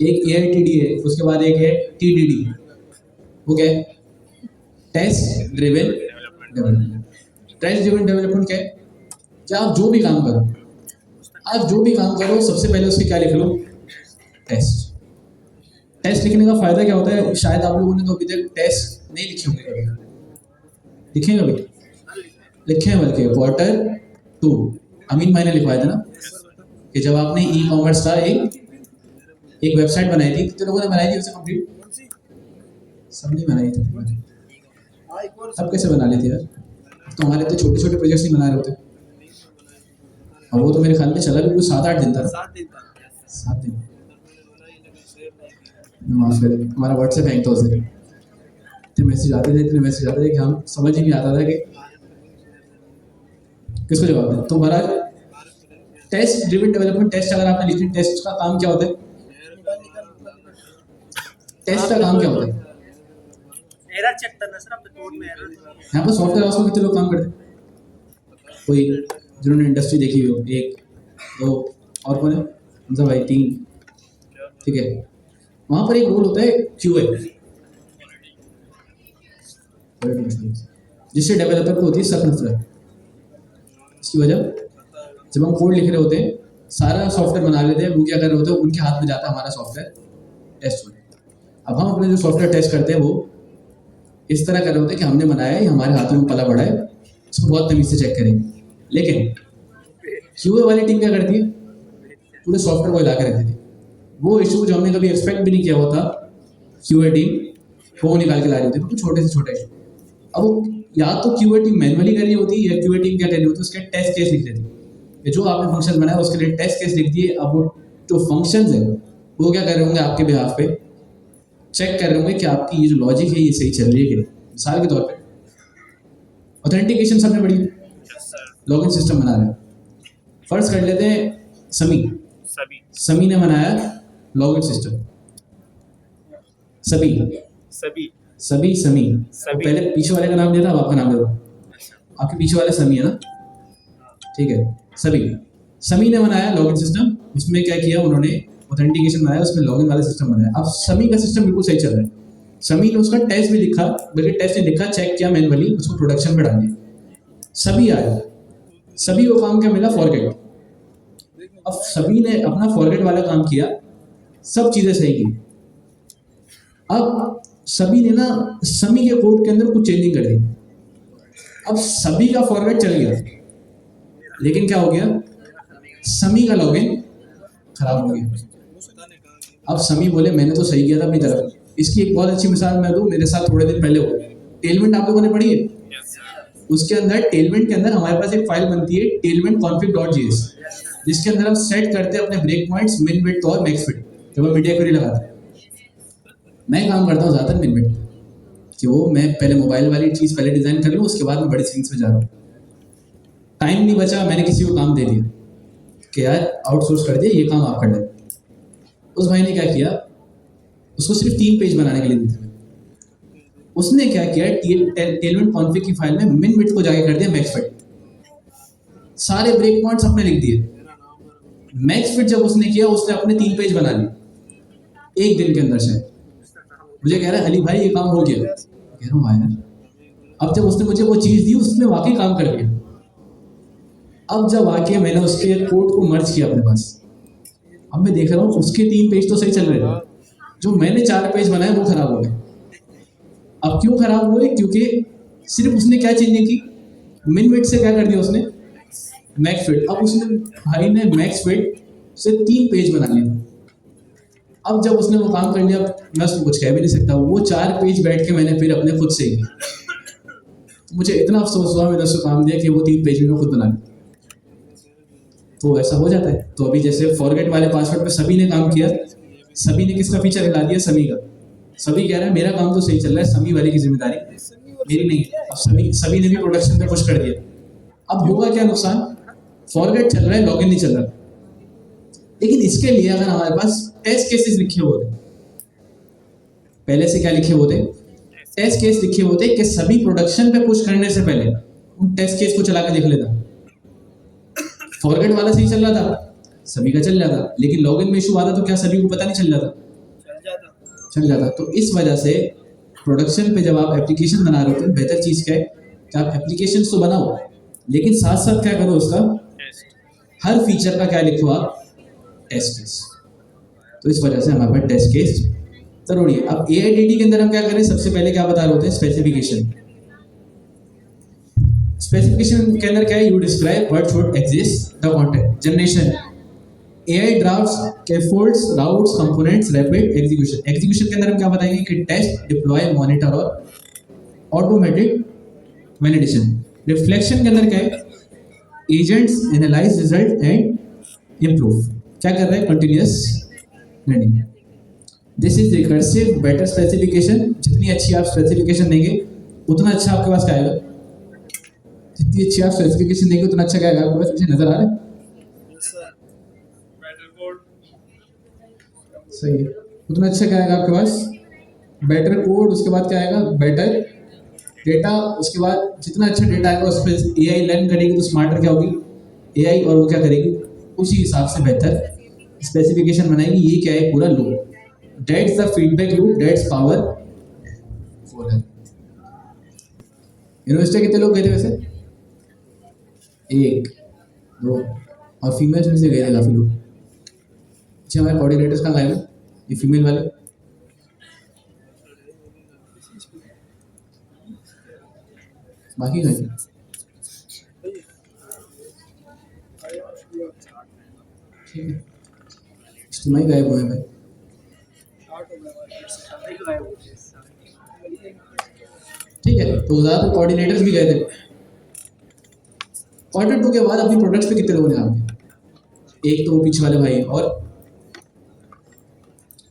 एक एआईटीडी है, उसके बाद एक है टीडीडी, वो क्या है, test driven development. Test driven development क्या है, क्या आप जो भी काम करो, आप जो भी काम करो सबसे पहले उसके क्या लिख लो, टेस्ट। टेस्ट लिखने का फायदा क्या होता है, शायद आप लोगों ने तो अभी तक टेस्ट नहीं लिखे होंगे कभी, लिखे हैं कभी, लिखे हैं बल्कि Q2 अमीन भाई ने लिखवाया था ना, कि जब आपने ई कॉमर्स का एक वेबसाइट बनाई थी, कितने लोगों ने बनाई थी उसे कंप्लीट, सब नहीं बनाई थी, अब कैसे बना लेते यार, तो हमारे तो छोटे छोटे प्रोजेक्ट्स नहीं बना रहे होते। और वो तो मेरे ख्याल में चला भी कुछ 7-8 दिन था, 7 दिन। माफ करें, हमारा व्हाट्सएप हैंग था उस दिन, इतने मैसेज आते थे कि हम समझ ही नहीं आता था कि किसको जवाब दें। तो बहरहाल टेस्ट ड्रिवन डेवलपमेंट, टेस्ट अगर आपने लिखी, टेस्ट का काम क्या होता है, टेस्ट का काम क्या होता है, एरर चेक करना सर, अपने कोड में एरर। यहाँ पर सॉफ्टवेयर हाउस में कितने लोग काम करते हैं, कोई जिन्होंने इंडस्ट्री देखी हो, 1 2 और कौन है, हमजा भाई 3, ठीक है। वहाँ पर एक रोल होता है QA, जिससे डेवलपर को होती है सख्त नफरत। इसकी वजह, जब हम कोड लिख रहे होते हैं, सारा सॉफ्टवेयर बना लेते हैं, वो क्या कर रहे होते हैं, उनके हाथ में जाता है हमारा सॉफ्टवेयर टेस्ट होने। अब हम अपने जो सॉफ्टवेयर टेस्ट करते हैं वो इस तरह कर रहे होते हैं कि हमने बनाया है, हमारे हाथों में पला बड़ा है, उसको बहुत तमीज से चेक करेंगे। लेकिन QA वाली टीम क्या करती है, पूरे सॉफ्टवेयर को हिला कर रख देती है। वो इशू जो हमने कभी एक्सपेक्ट भी नहीं किया होता, QA टीम वो निकाल के ला रही होती है, तो छोटे से छोटे इशू। अब वो या तो QA टीम मैनुअली कर रही होती है, या QA टीम क्या कर रही होती है, उसके टेस्ट केस लिख देती है, जो आपने फंक्शन बनाया उसके लिए टेस्ट केस लिख दिए। अब वो जो फंक्शंस है वो क्या कर रहे होंगे, आपके बिहाफ पे चेक कर रहे होंगे कि आपकी ये जो लॉजिक है ये सही चल रही है कि नहीं। मिसाल के तौर पे ऑथेंटिकेशन सबने बड़ी लॉगिन सिस्टम बना रहे हैं, फर्ज कर लेते हैं समी ने बनाया लॉगिन सिस्टम, सभी समी, पहले पीछे वाले का नाम दिया था, अब आपका नाम दे दो, आपके पीछे वाला समी है ना, ठीक है। समी ने बनाया लॉगिन सिस्टम, उसमें क्या किया उन्होंने, ऑथेंटिकेशन बनाया, उसमें लॉगिन वाला सिस्टम बनाया। अब समी का सिस्टम बिल्कुल सही चल रहा है, समी ने उसका टेस्ट भी लिखा, बल्कि टेस्ट नहीं लिखा, चेक किया मैनुअली, उसको प्रोडक्शन पे डाल दिया, सभी आया। सभी को काम क्या मिला, फॉरगेट। अब सभी ने अपना फॉरगेट वाला काम किया, सब चीजें सही की। अब सभी ने ना समी के कोड के अंदर कुछ चेंजिंग कर दी। अब सभी का फॉरगेट चल गया, लेकिन क्या हो गया, समी का लॉगिन खराब हो गया। अब समी बोले मैंने तो सही किया था अपनी तरफ। इसकी एक बहुत अच्छी मिसाल मैं दूं, मेरे साथ थोड़े दिन पहले हुआ। टेलमेंट आप लोगों ने पढ़ी है? उसके अंदर टेलमेंट के अंदर हमारे पास एक फाइल बनती है टेलमेंट config.js, जिसके अंदर हम सेट करते हैं अपने ब्रेक पॉइंट्स, मिन विड्थ और मैक्स फिट। जब हम मीडिया क्वेरी लगाते हैं, मैं काम करता हूँ ज़्यादातर मिन विड्थ, कि वो मैं पहले मोबाइल वाली चीज़ पहले डिज़ाइन कर लूँ, उसके बाद मैं बड़ी स्क्रीन पे जा रहा हूँ। टाइम नहीं बचा, मैंने किसी को काम दे दिया कि यार आउटसोर्स कर दिया, ये काम आप कर लें। उस भाई ने क्या किया, उसको सिर्फ 3 पेज बनाने के लिए दी थी। उसने क्या किया, टेलमेंट कॉन्फ़िग की फाइल में मिन विड्थ को जाके कर दिया मैक्स फिट, सारे ब्रेक पॉइंट्स अपने लिख दिए। मैक्स फिट जब उसने किया, उसने अपने 3 पेज बना लिए एक दिन के अंदर से। मुझे कह रहा है अली भाई ये काम हो गया, कह रहा हूँ हाँ यार। अब जब उसने मुझे वो चीज़ दी, उसने वाकई काम कर लिया। अब जब आके मैंने उसके कोड को मर्ज किया अपने पास, अब मैं देख रहा हूँ उसके 3 पेज तो सही चल रहे थे, जो मैंने 4 पेज बनाए वो खराब हो गए। अब क्यों खराब हुए, क्योंकि सिर्फ उसने क्या चेंजिंग की, मिन विड्थ से क्या कर दिया उसने, मैक्स फिट। अब उसने भाई ने मैक्स फिट से 3 पेज बना लिए। अब जब उसने वो काम कर लिया, मैं उसको कुछ कह भी नहीं सकता। वो 4 पेज बैठ के मैंने फिर अपने खुद से ही, मुझे इतना अफसोस हुआ, मैंने उसको काम दिया कि वो 3 पेज में खुद बना लिया। तो ऐसा हो जाता है। तो अभी जैसे फॉरगेट वाले पासवर्ड पे सभी ने काम किया, सभी ने किसका फीचर हिला दिया, समी का। सभी कह रहा है मेरा काम तो सही चल रहा है, समी वाले की जिम्मेदारी मेरी नहीं है। अब सभी ने भी प्रोडक्शन पे पुश कर दिया। अब होगा क्या नुकसान, फॉरगेट चल रहा है, लॉगिन नहीं चल रहा। लेकिन इसके लिए अगर हमारे पास टेस्ट केसेस लिखे होते, पहले से क्या लिखे होते, टेस्ट केस लिखे होते कि सभी प्रोडक्शन पे पुश करने से पहले उन टेस्ट केस को चला के देख लेता। फॉरगेट वाला सही चल रहा था, सभी का चल जाता, लेकिन लॉगिन में इशू आता तो क्या सभी को पता नहीं चल जाता, चल जाता। तो इस वजह से प्रोडक्शन पे जब आप एप्लीकेशन बना रहे हो तो बेहतर चीज़ क्या है कि आप एप्लीकेशन तो बनाओ, लेकिन साथ साथ क्या करो, उसका हर फीचर का क्या लिखो आप, टेस्ट केस। तो इस वजह से हमारे पास टेस्ट केस जरूरी है। अब AIDD के अंदर हम क्या करें, सबसे पहले क्या बता रहे होते हैं, स्पेसिफिकेशन। स्पेसिफिकेशन के अंदर क्या है, you describe what should exist, the content generation, AI drafts, scaffolds, routes, components, rapid execution. Execution के अंदर हम क्या बताएंगे कि टेस्ट, डिप्लॉय, मॉनिटर और ऑटोमेटिक वैलिडेशन। रिफ्लेक्शन के अंदर क्या है, agents, analyse result and improve. क्या कर रहे हैं, continuous learning. This is recursive better specification. जितनी अच्छी आप स्पेसिफिकेशन देंगे उतना अच्छा आपके पास क्या आएगा, जितनी अच्छी आप स्पेसिफिकेशन देंगे उतना अच्छा क्या आएगा आपके पास। मुझे नजर आ रहा है, सही है, उतना अच्छा क्या आएगा आपके पास, बेटर कोड। उसके बाद क्या आएगा, बेटर डेटा। उसके बाद जितना अच्छा डेटा आएगा उस पर AI लर्न करेगी, तो स्मार्टर क्या होगी AI, और वो क्या करेगी, उसी हिसाब से बेहतर स्पेसिफिकेशन बनाएगी। ये क्या है, पूरा loop. That's the feedback loop, that's power for है। यूनिवर्सिटी कितने लोग गए थे वैसे, 1 2, और फीमेल्स में से गए थे काफी लोग। अच्छा, हमारे कोऑर्डिनेटर्स कहाँ गए, ये फीमेल वाले, बाकी गए थे। ठीक है, इज्तिमाई गायब हुए भाई। ठीक है, तो ज़्यादातर कोऑर्डिनेटर्स भी गए थे। क्वार्टर 2 के बाद अपनी प्रोडक्ट्स पे कितने लोगों ने काम किया, 1 तो वो पीछे वाले भाई और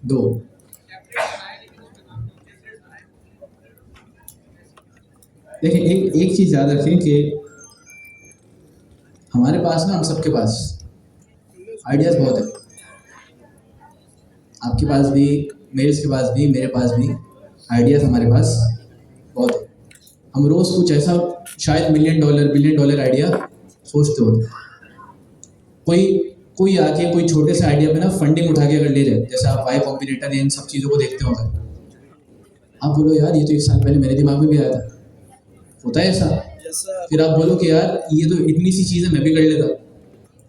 2। देखिए, एक चीज़ याद रखें कि हमारे पास ना, हम सबके पास आइडियाज़ बहुत है। आपके पास भी, मेरे के पास भी, मेरे पास भी आइडियाज़ हमारे पास बहुत है। हम रोज कुछ ऐसा शायद $1 बिलियन डॉलर आइडिया सोचते होते। कोई आके कोई छोटे से आइडिया पे ना फंडिंग उठा के अगर ले जाए, जैसे आप वाई कॉम्बिनेटर इन सब चीज़ों को देखते होंगे, आप बोलो यार ये तो 1 साल पहले मेरे दिमाग में भी आया था, होता है ऐसा। Yes, sir. फिर आप बोलो कि यार ये तो इतनी सी चीज़ है, मैं भी कर लेता।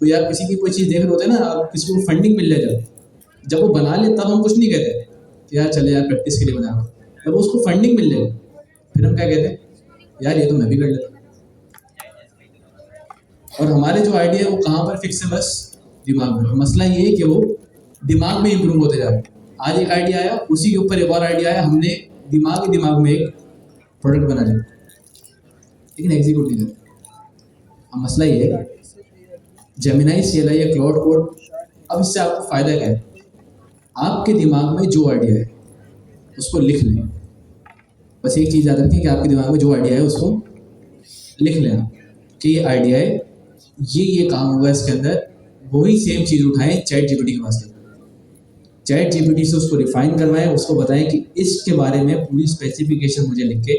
तो यार किसी की कोई चीज़ देख रहे होते हैं ना, आप किसी को फंडिंग मिल जाए, जब वो बना ले तब हम कुछ नहीं कहते कि यार चले यार प्रैक्टिस के लिए बना, जब उसको फंडिंग मिल जाए फिर हम क्या कहते हैं, यार ये तो मैं भी कर लेता। और हमारे जो आइडिया है वो कहाँ पर फिक्स है, बस दिमाग में। मसला ये है कि वो दिमाग में इम्प्रूव होते जा रहे हैं। आज एक आइडिया आया, उसी के ऊपर एक और आइडिया आया, हमने दिमाग में एक प्रोडक्ट बना लिया, लेकिन एग्जीक्यूट नहीं करते। अब मसला ये है जेमिनाई CLI या क्लाउड कोड, अब इससे आपको फ़ायदा क्या है, आपके दिमाग में जो आइडिया है उसको लिख लें। बस एक चीज़ याद रखें कि आपके दिमाग में जो आइडिया है उसको लिख लेना कि ये आइडिया है, ये काम होगा इसके अंदर। वही सेम चीज़ उठाएं चैट GPT के पास, चैट GPT से उसको रिफाइन करवाएं, उसको बताएं कि इसके बारे में पूरी स्पेसिफिकेशन मुझे लिख के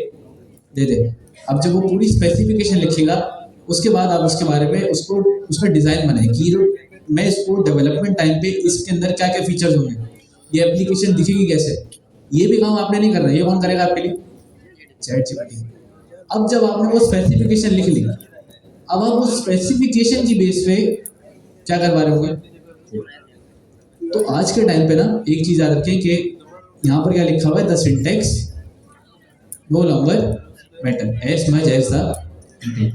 दे दे। अब जब वो पूरी स्पेसिफिकेशन लिखेगा उसके बाद आप उसके बारे में उसका डिज़ाइन बनाएं कि मैं इसको डेवलपमेंट टाइम पे इसके अंदर क्या क्या फीचर्स होंगे, ये एप्लीकेशन दिखेगी कैसे। ये भी काम आपने नहीं करना, ये कौन करेगा आपके लिए, चैट GPT। अब जब आपने वो स्पेसिफिकेशन लिख ली, अब आप उस स्पेसिफिकेशन की बेस पे क्या करवा रहे होंगे। तो आज के टाइम पे ना एक चीज़ याद रखें कि यहाँ पर क्या लिखा हुआ है, the syntax no longer matter as much as the intent.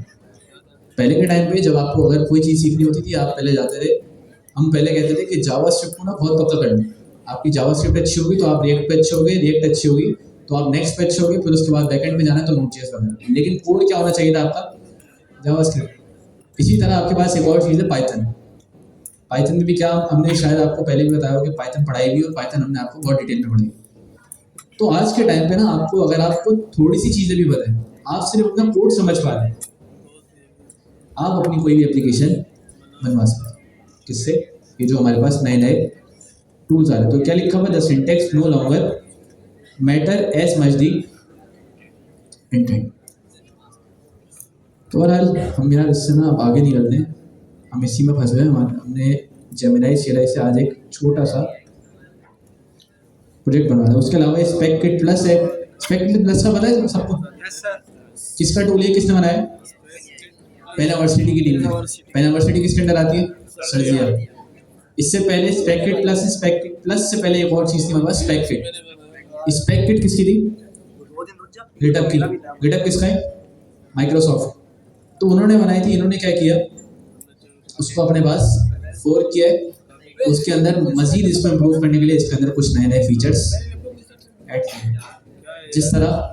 पहले के टाइम पे जब आपको अगर कोई चीज़ सीखनी होती थी, आप पहले जाते थे, हम पहले कहते थे कि जावास्क्रिप्ट को ना बहुत पक्का करना, आपकी जावास्क्रिप्ट अच्छी होगी तो आप रिएक्ट पे अच्छे होगे, रिएक्ट अच्छी होगी तो आप नेक्स्ट पे अच्छे होगे, फिर उसके बाद बैकएंड पे जाना है तो नोड.js करना है। लेकिन कोड क्या होना चाहिए था आपका, जावास्क्रिप्ट। इसी तरह आपके पास एक और चीज़ है पाइथन। पाइथन में भी क्या, हमने शायद आपको पहले भी बताया कि पाइथन पढ़ाई भी, और पाइथन हमने आपको बहुत डिटेल में पढ़ाई। तो आज के टाइम पे ना आपको अगर आपको थोड़ी सी चीज़ें भी बताएं, आप सिर्फ अपना कोड समझ पा रहे हैं, आप अपनी कोई भी एप्लीकेशन बनवा सकते हैं। किससे, ये जो हमारे पास नए नए टूल्स आ रहे हैं। तो क्या लिखा हुआ, the syntax no longer matter as much the intent. तो बहरहाल हम यार इससे ना अब आगे निकलते हैं, हम इसी में फंस गए। हमने जेमिनाई CLI से आज एक छोटा सा प्रोजेक्ट बनवाया है। उसके अलावा स्पेककिट प्लस है, स्पेककिट प्लस का पता है सबको, Yes, sir. किसका टूल है, किसने बनाया, पहला वर्सिटी की टीम ने। पहला वर्सिटी किसके अंदर आती है, सर्जिया। इससे पहले स्पेककिट प्लस, स्पेककिट प्लस से पहले एक और चीज़ थी हमारे पास, स्पेककिट। स्पेककिट किसकी थी, गिटहब की। गिटहब किसका है, माइक्रोसॉफ्ट। तो उन्होंने बनाई थी, इन्होंने क्या किया, उसको अपने पास फोर्क किया है, उसके अंदर मजीद इसको इम्प्रूव करने के लिए इसके अंदर कुछ नए नए फीचर्स ऐड किए। जिस तरह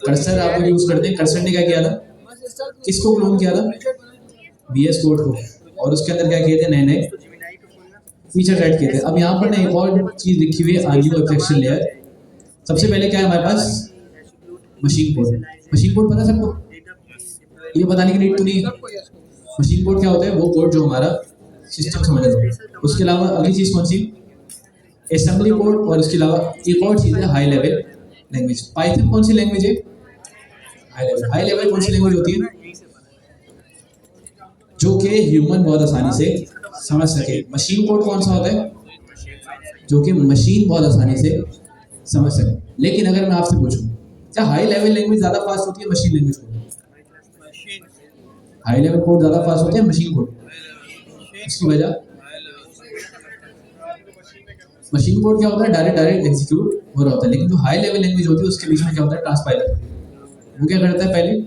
कर्सर आप लोग यूज़ करते हैं, कर्सर ने क्या किया था, किसको क्लोन किया था, VS कोड को, और उसके अंदर क्या किए थे, नए नए फीचर ऐड किए थे। अब यहाँ पर ना एक और चीज़ लिखी हुई है, न्यू एब्स्ट्रैक्शन लेयर। सबसे पहले क्या है हमारे पास, मशीन कोड। मशीन कोड पता है सबको, ये बताने की नीड तो नहीं है। मशीन कोड क्या होता है, वो कोड जो हमारा सिस्टम समझ रहा है। उसके अलावा अगली चीज़ कौन सी, असेंबली कोड, और उसके अलावा एक और चीज़ है हाई लेवल लैंग्वेज। पाइथन कौन सी लैंग्वेज है, हाई लेवल कौन सी लैंग्वेज होती है, जो कि ह्यूमन बहुत आसानी से समझ सके। मशीन कोड कौन सा होता है, जो कि मशीन बहुत आसानी से समझ सके। लेकिन अगर मैं आपसे पूछूं, क्या हाई लेवल लैंग्वेज ज़्यादा फास्ट होती है machine language code, high level code ज़्यादा फास्ट होता है मशीन कोड। इसकी वजह, मशीन कोड क्या होता है, डायरेक्ट एग्जीक्यूट हो रहा होता है, लेकिन जो हाई लेवल लैंग्वेज होती है उसके बीच में क्या होता है, ट्रांसपाइलर। वो क्या करता है, पहले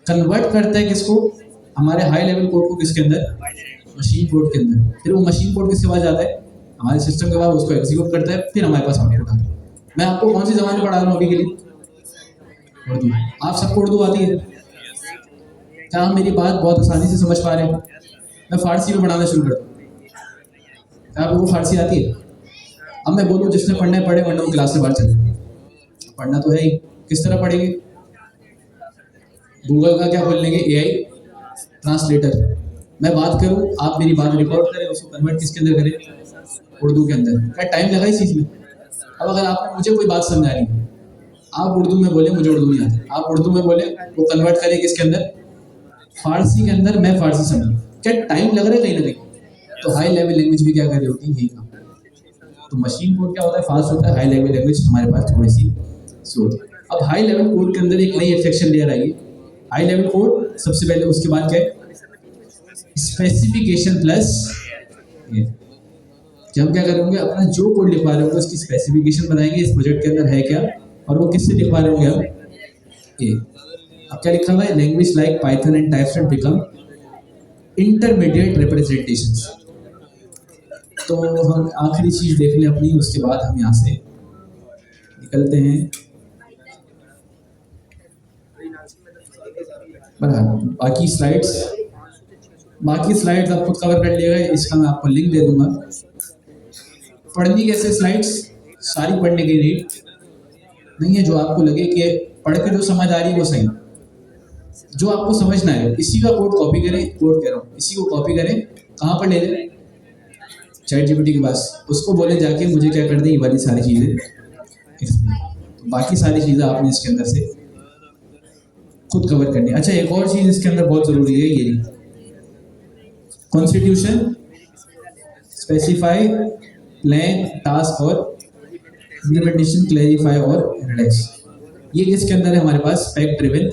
कन्वर्ट करता है किसको, हमारे हाई लेवल कोड को, किसके अंदर, मशीन कोड के अंदर। फिर वो मशीन कोड किसके पास जाता है, हमारे सिस्टम के पास, उसको एग्जीक्यूट करता है, फिर हमारे पास आउटपुट आता है। मैं आपको कौन सी ज़बान में पढ़ा रहा हूँ अभी के लिए, उर्दू। आप सबको उर्दू आती है, क्या आप मेरी बात बहुत आसानी से समझ पा रहे हैं। मैं फारसी में पढ़ाना शुरू करता हूँ, क्या आपको फारसी आती है। अब मैं बोलूँ जिसने पढ़ना है पढ़े, वरना वो क्लास से बाहर चले। पढ़ना तो है ही, किस तरह पढ़ेंगे, गूगल का क्या खोल लेंगे, AI ट्रांसलेटर। मैं बात करूँ, आप मेरी बात रिकॉर्ड करें, उसको कन्वर्ट किसके अंदर करें, उर्दू के अंदर। क्या टाइम लगा इस चीज़ में। अब अगर आपने मुझे कोई बात समझानी है आप उर्दू में बोले, मुझे उर्दू नहीं आती, आप उर्दू में बोले, वो कन्वर्ट करे किसके अंदर, फारसी के अंदर, मैं फारसी समझूँ, क्या टाइम लग रहा है कहीं ना कहीं। तो हाई लेवल लैंग्वेज भी क्या कर रही होती है, यही काम। तो मशीन कोड क्या होता है, फास्ट होता है, हाई लेवल लैंग्वेज हमारे पास थोड़ी सी स्लो होती है। अब हाई लेवल कोड के अंदर एक नई एब्स्ट्रैक्शन लेयर आई है, हाई लेवल कोड सबसे पहले, उसके बाद क्या है, स्पेसिफिकेशन प्लस ये, कि हम क्या करेंगे, अपना जो कोड लिखवा रहे होंगे उसकी स्पेसिफिकेशन बनाएंगे, इस प्रोजेक्ट के अंदर है क्या, और वो किससे लिखवा रहे होंगे हम, ये। अब क्या लिखा हुआ है, language like Python and TypeScript become intermediate representations. तो हम आखिरी चीज देख लें अपनी, उसके बाद हम यहाँ से निकलते हैं। बाकी स्लाइड्स आप खुद कवर कर लिएगा, इसका मैं आपको लिंक दे दूंगा। पढ़नी कैसे स्लाइड्स, सारी पढ़ने की नीड नहीं है, जो आपको लगे कि पढ़ के जो समझ आ रही है वो सही, जो आपको समझना है इसी का कोड कॉपी करें, कोड कह रहा हूँ, इसी को कॉपी करें, कहाँ पर ले लें, चैट जीपीटी के पास, उसको बोले जाके मुझे क्या कर दें, ये वाली सारी चीज़ें, तो बाकी सारी चीज़ें आपने इसके अंदर से खुद कवर करनी। अच्छा, एक और चीज़ इसके अंदर बहुत ज़रूरी है, ये कॉन्स्टिट्यूशन, स्पेसिफाई, प्लान, टास्क और इम्प्लीमेंटेशन, क्लैरिफाई और रिलैक्स। ये किसके अंदर है हमारे पास, spec driven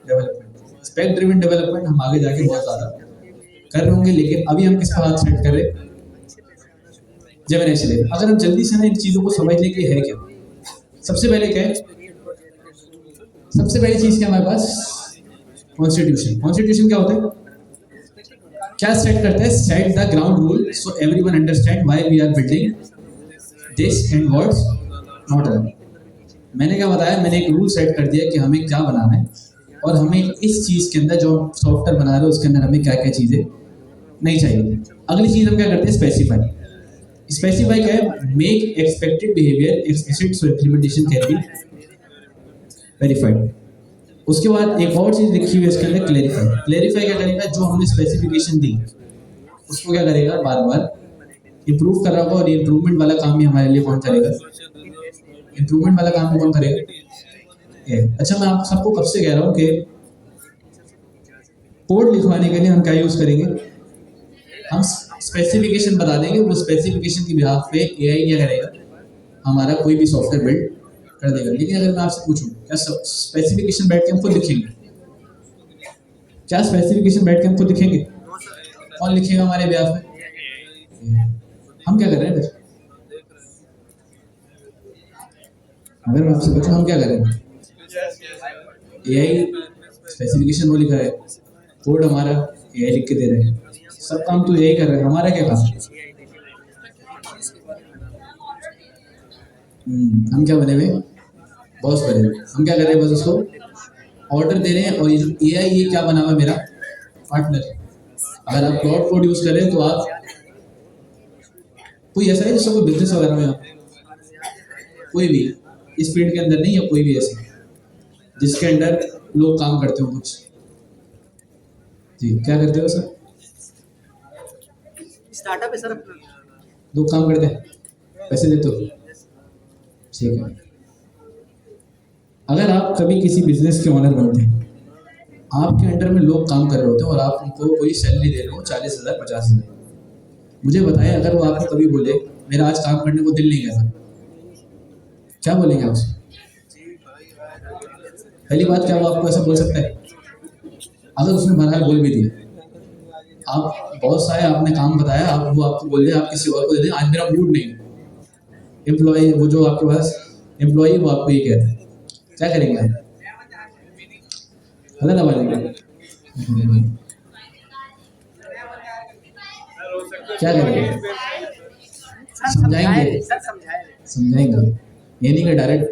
development. Spec driven development हम आगे जाके बहुत ज़्यादा कर रहे होंगे, लेकिन अभी हम किसका हाथ सेट कर रहे हैं, जेमिनी से। अगर हम जल्दी से ना इन चीज़ों को समझ लें कि है क्या, सबसे पहले क्या है, सबसे पहली चीज़ क्या हमारे पास, कॉन्स्टिट्यूशन। कॉन्स्टिट्यूशन क्या होता है, क्या सेट करता है, set the ground rule so everyone understand why we are building this and what's not allowed. मैंने क्या बताया, मैंने एक रूल सेट कर दिया कि हमें क्या बनाना है, और हमें इस चीज़ के अंदर जो सॉफ्टवेयर बना रहे हो उसके अंदर हमें क्या क्या चीज़ें नहीं चाहिए। अगली चीज़ हम क्या करते हैं, स्पेसिफाई। स्पेसिफाई क्या है, make expected behaviour explicit so implementation can be verified. उसके बाद एक और चीज़ लिखी हुई है इसके अंदर, क्लैरिफाई। क्लैरिफाई क्या करेगा, जो हमने स्पेसिफिकेशन दी उसको क्या करेगा, बार बार इम्प्रूव कर रहा होगा, और ये इम्प्रूवमेंट वाला काम ही हमारे लिए कौन करेगा, इम्प्रूवमेंट वाला काम कौन करेगा, ये। अच्छा, मैं आप सबको कब से कह रहा हूँ कि कोड लिखवाने के लिए हम क्या यूज़ करेंगे, हम स्पेसिफिकेशन बता देंगे, वो स्पेसिफिकेशन की बिहाफ पे एआई क्या करेगा, हमारा कोई भी सॉफ्टवेयर बिल्ड कर देगा। लेकिन अगर मैं आपसे पूछूं, क्या स्पेसिफिकेशन बैठ के हम खुद लिखेंगे, क्या स्पेसिफिकेशन बैठ के हम खुद लिखेंगे, कौन लिखेगा हमारे बिहाफ पे, हम क्या कर रहे हैं फिर, अगर मैं आपसे पूछूं हम क्या कर रहे हैं, एआई स्पेसिफिकेशन वो लिखा है, कोड हमारा एआई लिख के दे रहे हैं, सब काम तो यही कर रहे हैं, हमारा क्या काम, हम क्या बने हुए, बॉस बने हुए, हम क्या कर रहे हैं, बस उसको ऑर्डर दे रहे हैं, और एआई ये क्या बना हुआ है, मेरा पार्टनर। अगर आप क्लाउड कोड यूज करें तो आप, कोई ऐसा है जिसका कोई बिजनेस वगैरह में, आप कोई भी इस फील्ड के अंदर नहीं, या कोई भी ऐसे जिसके अंदर लोग काम करते हो कुछ, जी क्या करते हो सर, स्टार्टअप है सर, लोग काम करते हैं, पैसे देते हो, ठीक है। अगर आप कभी किसी बिजनेस के ओनर बनते हैं, आपके अंडर में लोग काम कर रहे होते हैं, और आप उनको कोई सैलरी दे रहे हो 40,000 50,000, मुझे बताएं, अगर वो आपको कभी बोले मेरा आज काम करने को दिल नहीं करता, क्या बोलेंगे आपसे, पहली बात क्या वो आपको ऐसा बोल सकता है, अगर उसने बहरहाल बोल भी दिया, आप बहुत सारे आपने काम बताया, आप वो आपको बोल दे, आप किसी और को दे दें, आज मेरा मूड नहीं, एम्प्लॉय वो जो आपके पास एम्प्लॉय वो आपको ये कहता है, क्या करेंगे आप, गलत आवाज है, क्या करेंगे, समझाएंगे, समझाएंगे, ये नहीं कि डायरेक्ट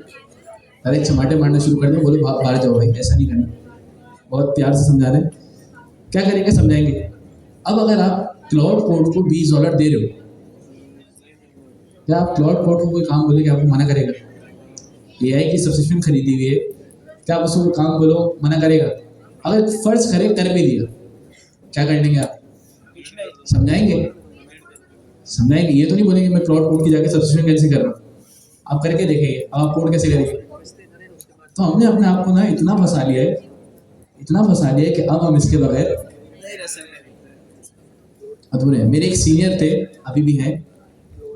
चमाटे मारना शुरू कर दें, बोले बाहर जाओ भाई, ऐसा नहीं करना, बहुत प्यार से समझा रहे हैं, क्या करेंगे, समझाएंगे। अब अगर आप क्लाउड कोड को $20 दे रहे हो, क्या आप क्लाउड कोड को कोई काम बोले कि आपको मना करेगा, एआई की सब्सक्रिप्शन खरीदी हुई है, क्या आप उसको काम बोलो मना करेगा, अगर फर्ज करे कर भी दिया, क्या कर लेंगे आप, समझाएंगे, समझाएंगे, ये तो नहीं बोलेंगे मैं क्लाउड कोड की जाके सब्सक्रिप्शन कैसे कर रहा हूँ, आप करके देखेंगे, आप कोड कैसे करेंगे, तो हमने अपने आप को ना इतना फंसा लिया है, इतना फंसा लिया है कि अब हम इसके बगैर नहीं रह सकते। अधूरे हैं। मेरे एक सीनियर थे, अभी भी हैं,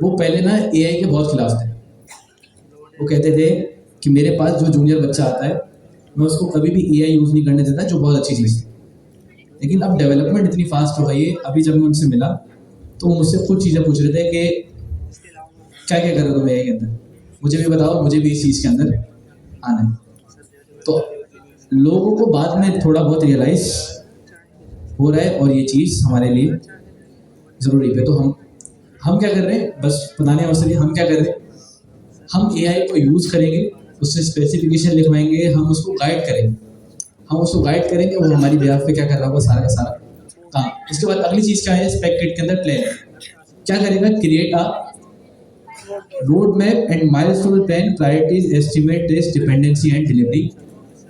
वो पहले ना एआई के बहुत खिलाफ थे। वो कहते थे कि मेरे पास जो जूनियर बच्चा आता है मैं उसको कभी भी एआई यूज़ नहीं करने देता, जो बहुत अच्छी चीज़ है। लेकिन अब डेवलपमेंट इतनी फास्ट हो गई है, अभी जब मैं उनसे मिला तो वो मुझसे कुछ चीज़ें पूछ रहे थे कि क्या क्या कर रहे हो तुम एआई के अंदर, मुझे भी बताओ, मुझे भी इस चीज़ के अंदर आना है। तो लोगों को बाद में थोड़ा बहुत रियलाइज हो रहा है और ये चीज़ हमारे लिए ज़रूरी है। तो हम क्या कर रहे हैं, बस बताने और से हम क्या कर रहे हैं, हम एआई को यूज़ करेंगे, उससे स्पेसिफिकेशन लिखवाएंगे, हम उसको गाइड करेंगे, वो हमारी बिहाफ पे क्या कर रहा होगा, सारा का सारा काम। उसके बाद अगली चीज़ क्या है, स्पेक किट के अंदर प्लान क्या करेगा, create a road map and milestone plan, priorities, estimate, test, dependency and delivery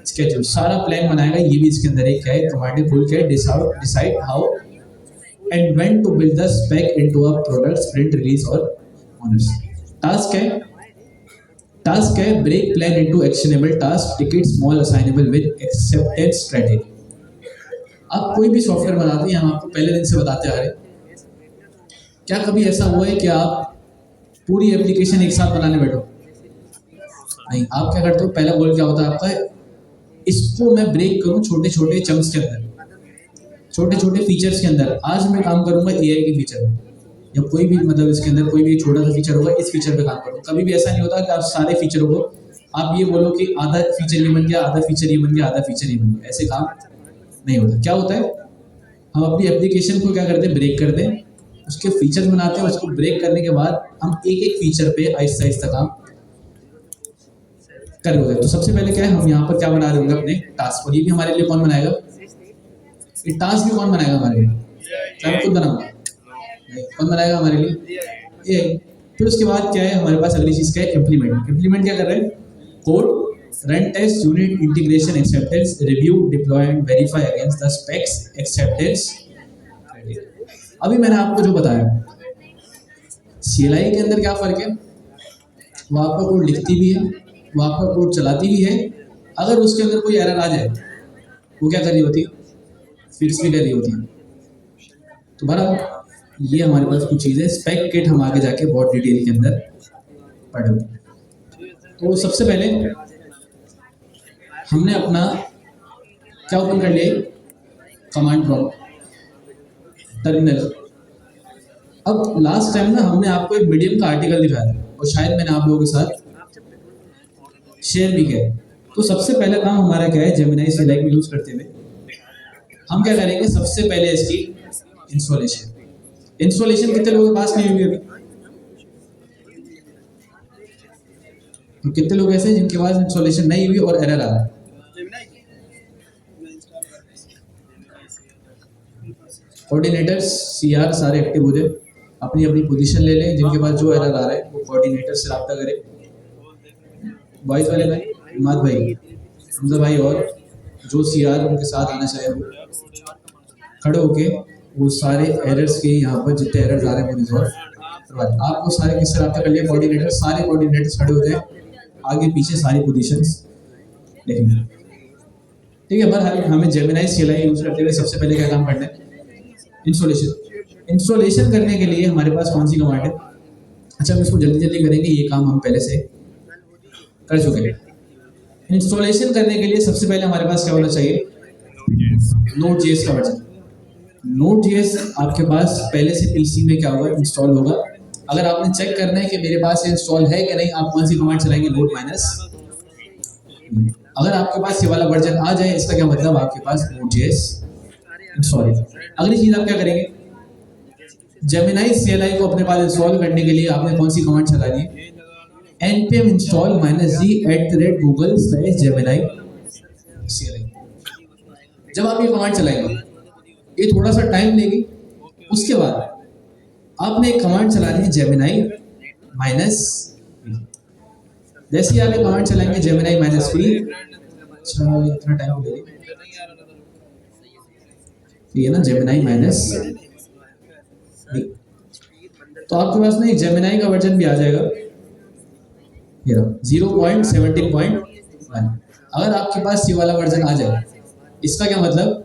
schedule, सारा प्लान बनाएगा। ये भी इसके अंदर एक क्या है, कमांड फुल क्या है, decide how and when to build the spec into a product, sprint, release और ओनर्स। टास्क है break plan into actionable task, ticket small assignable with acceptance strategy. आप कोई भी सॉफ्टवेयर बनाते हैं, हम आपको पहले दिन से बताते आ रहे हैं, क्या कभी ऐसा हुआ है कि आप पूरी एप्लीकेशन एक साथ बनाने बैठो? नहीं। आप क्या करते हो, पहला गोल क्या होता है आपका, इसको मैं ब्रेक करूं छोटे छोटे चंक्स के अंदर, छोटे छोटे फीचर्स के अंदर। आज मैं काम करूंगा एआई के फीचर में, या कोई भी मतलब इसके अंदर कोई भी छोटा सा फीचर होगा, इस फीचर पे काम करो। कभी भी ऐसा नहीं होता कि आप सारे फीचरों को आप ये बोलो कि आधा फीचर ये बन गया, आधा फीचर ये बन गया, आधा फीचर ये बन गया, ऐसे काम नहीं होता। क्या होता है, हम अपनी एप्लीकेशन को क्या करते हैं, ब्रेक करते हैं, उसके फीचर बनाते हैं, उसको ब्रेक करने के बाद हम एक एक फीचर पे आहिस्ता आहिस्ता काम कर रहे होते हैं। तो सबसे पहले क्या है, हम यहाँ पर क्या बना रहे होंगे, अपने टास्क। और ये भी हमारे लिए कौन बनाएगा, ये टास्क भी कौन बनाएगा हमारे लिए, चाहे खुद बनाऊंगा, कौन बनाएगा हमारे लिए, ये। फिर उसके बाद क्या है, हमारे पास अगली चीज क्या है, इम्प्लीमेंट क्या कर रहे हैं, code, run test, unit integration, acceptance, review, deploy and verify against the specs, acceptance. अभी मैंने आपको जो बताया, सीएलआई के अंदर क्या फर्क है, वो आपका कोड लिखती भी है, वो आपका कोड चलाती भी है। अगर उसके अंदर कोई एरर आ जाए, वो क्या कर रही होती है, फिक्स भी कर रही होती है। तो बराबर ये हमारे पास कुछ चीज़ें, स्पेक किट हम आगे जाके बहुत डिटेल के अंदर पढ़ेंगे। तो सबसे पहले हमने अपना क्या ओपन कर लिया, कमांड प्रॉम्प्ट, टर्मिनल। अब लास्ट टाइम ना हमने आपको एक मीडियम का आर्टिकल दिखाया था, और शायद मैंने आप लोगों के साथ शेयर भी किया। तो सबसे पहला काम हमारा क्या है, जेमिनी सीएलआई को यूज करते हुए हम क्या करेंगे, सबसे पहले इसकी इंस्टॉलेशन कितने लोगों के पास नहीं हुई अभी, तो कितने लोग ऐसे हैं जिनके पास इंस्टॉलेशन नहीं हुई और एरर आ रहा है? कोऑर्डिनेटर्स सीआर सारे एक्टिव हो जाए, अपनी अपनी पोजीशन ले लें, जिनके पास जो एरर आ रहा है वो कोऑर्डिनेटर से रब्ता करें। वॉइस वाले भाई, हिमाद भाई, हमजा भाई, और जो सीआर उनके साथ आना चाहे वो खड़े होके वो सारे एरर्स के यहाँ पर जितने एरर्स आ रहे हैं वो रिजॉल्व करवा दें। आपको सारे किससे रब्ता कर लिया, कोऑर्डिनेटर, सारे कोऑर्डिनेटर्स खड़े हो जाए, आगे पीछे सारी पोजीशंस देखेंगे, ठीक है। पर हमें जेमिनी सीएलआई यूज करते हुए सबसे पहले क्या काम करना है, इंस्टॉलेशन करने के लिए हमारे पास कौन सी कमांड है। अच्छा, हम इसको जल्दी जल्दी करेंगे, ये काम हम पहले से कर चुके हैं। इंस्टॉलेशन करने के लिए सबसे पहले हमारे पास क्या होना चाहिए, Node.js का वर्जन। Node.js आपके पास पहले से पीसी में क्या होगा, इंस्टॉल होगा। अगर आपने चेक करना है कि मेरे पास इंस्टॉल है कि नहीं, आप कौन सी कमांड चलाएंगे, -। अगर आपके पास ये वाला वर्जन आ जाए, इसका क्या मतलब, आपके पास Node.js इंस्टॉल है। अगली चीज आप क्या करेंगे, जेमिनी सीएलआई को अपने पास इंस्टॉल करने के लिए आपने कौन सी कमांड चलानी है, npm install -g@google/gemini CLI। जब आप ये कमांड चलाएंगे, ये थोड़ा सा टाइम लेगी। उसके बाद आपने एक कमांड चलानी है जेमिनी -v। जैसे ही आप ये कमांड चलाएंगे जेमिनी -v, अच्छा इतना टाइम लगेगा, ये ना जेमिनी -v, तो आपके पास ना जेमिनी का वर्जन भी आ जाएगा, ये 0.17.1। अगर आपके पास ये वाला वर्जन आ जाए, इसका क्या मतलब,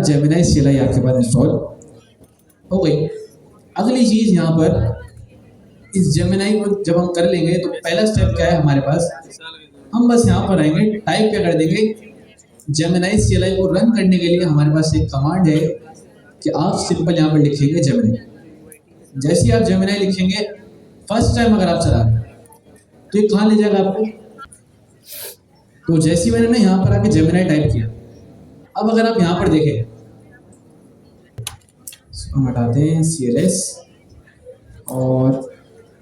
जेमिनाई CLI आपके पास इंस्टॉल हो गई। अगली चीज़ यहाँ पर इस जेमिनाई को जब हम कर लेंगे तो पहला स्टेप क्या है हमारे पास, हम बस यहाँ पर आएंगे, टाइप क्या कर देंगे, जेमिनाई CLI को रन करने के लिए हमारे पास एक कमांड है कि आप सिंपल यहाँ पर लिखेंगे जेमिनाई। जैसे ही आप जेमिनाई लिखेंगे, फर्स्ट टाइम अगर आप चला रहे हैं तो ये कहाँ ले जाएगा आपको, तो जैसे ही मैंने ना यहाँ पर आके जेमिनाई टाइप किया, अब अगर आप यहाँ पर देखें, हम हटाते हैं CLS और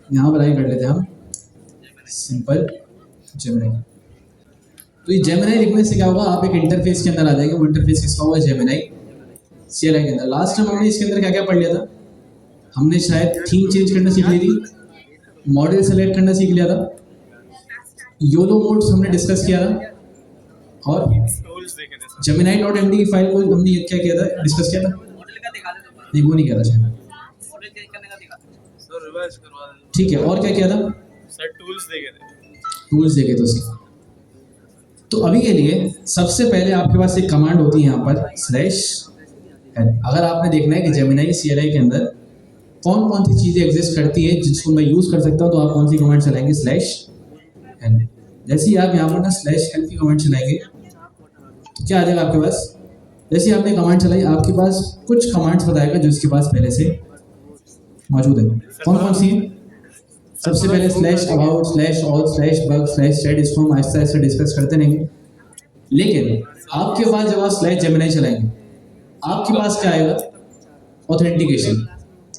यहाँ पर आगे कर लेते हैं हम सिंपल जेमिनाई। तो ये जेमिनाई लिखने से क्या होगा, आप एक इंटरफेस के अंदर आ जाएंगे। वो इंटरफेस किसका होगा, जेमिनाई CLI के अंदर। लास्ट टाइम हमने इसके अंदर क्या क्या पढ़ लिया था, हमने शायद थीम चेंज करना सीख ली थी, मॉडल सेलेक्ट करना सीख लिया था, योलो मोड्स हमने डिस्कस किया था, और Gemini.md की फाइल को हमने क्या किया था, डिस्कस किया था, नहीं वो नहीं किया था शायद, सर रिवाइज करवा दें। ठीक है। और क्या किया था, सर टूल्स देखे थे। टूल्स देखे थे उसके। तो अभी के लिए सबसे पहले आपके पास एक कमांड होती है यहाँ पर /n। अगर आपने देखना है कि जेमिनाई CLI के अंदर कौन कौन सी चीज़ें एग्जिस्ट करती है जिसको मैं यूज़ कर सकता हूँ, तो आप कौन सी कमांड चलाएंगे, /n। जैसे ही आप यहाँ पर ना /n की कमांड चलाएंगे तो क्या आ जाएगा आपके पास, जैसे आपने कमांड चलाई आपके पास कुछ कमांड्स बताएगा जो इसके पास पहले से मौजूद है। कौन कौन सी है, सबसे पहले /about /all /bug /thread, इसको हम आहिस्ता आहिस्ता डिस्कस करते रहेंगे। लेकिन आपके पास जब आप /Gemini चलाएंगे, आपके पास क्या आएगा, ऑथेंटिकेशन।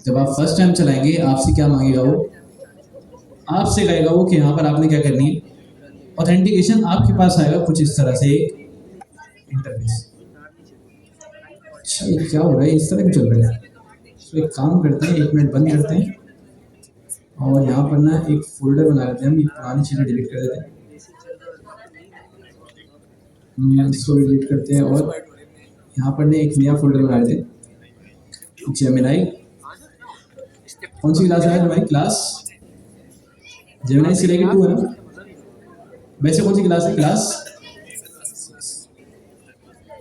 जब आप फर्स्ट टाइम चलाएंगे आपसे क्या मांगेगा वो, आपसे कहेगा वो कि यहाँ पर आपने क्या करनी है, ऑथेंटिकेशन। आपके पास आएगा कुछ इस तरह से इंटरफेस। अच्छा ये क्या हो रहा है, इस तरह क्यों चल रहा है। तो एक काम करते हैं, 1 मिनट बंद करते हैं और यहाँ पर ना एक फोल्डर बना लेते हैं, हम ये पुरानी चीज़ें डिलीट कर देते हैं, इसको डिलीट करते हैं और यहाँ पर ना एक नया फोल्डर बना लेते हैं, जेमिनाई। कौन सी क्लास है हमारी, क्लास जेमिनाई CLI की 2 है ना, वैसे कौन सी क्लास है, क्लास।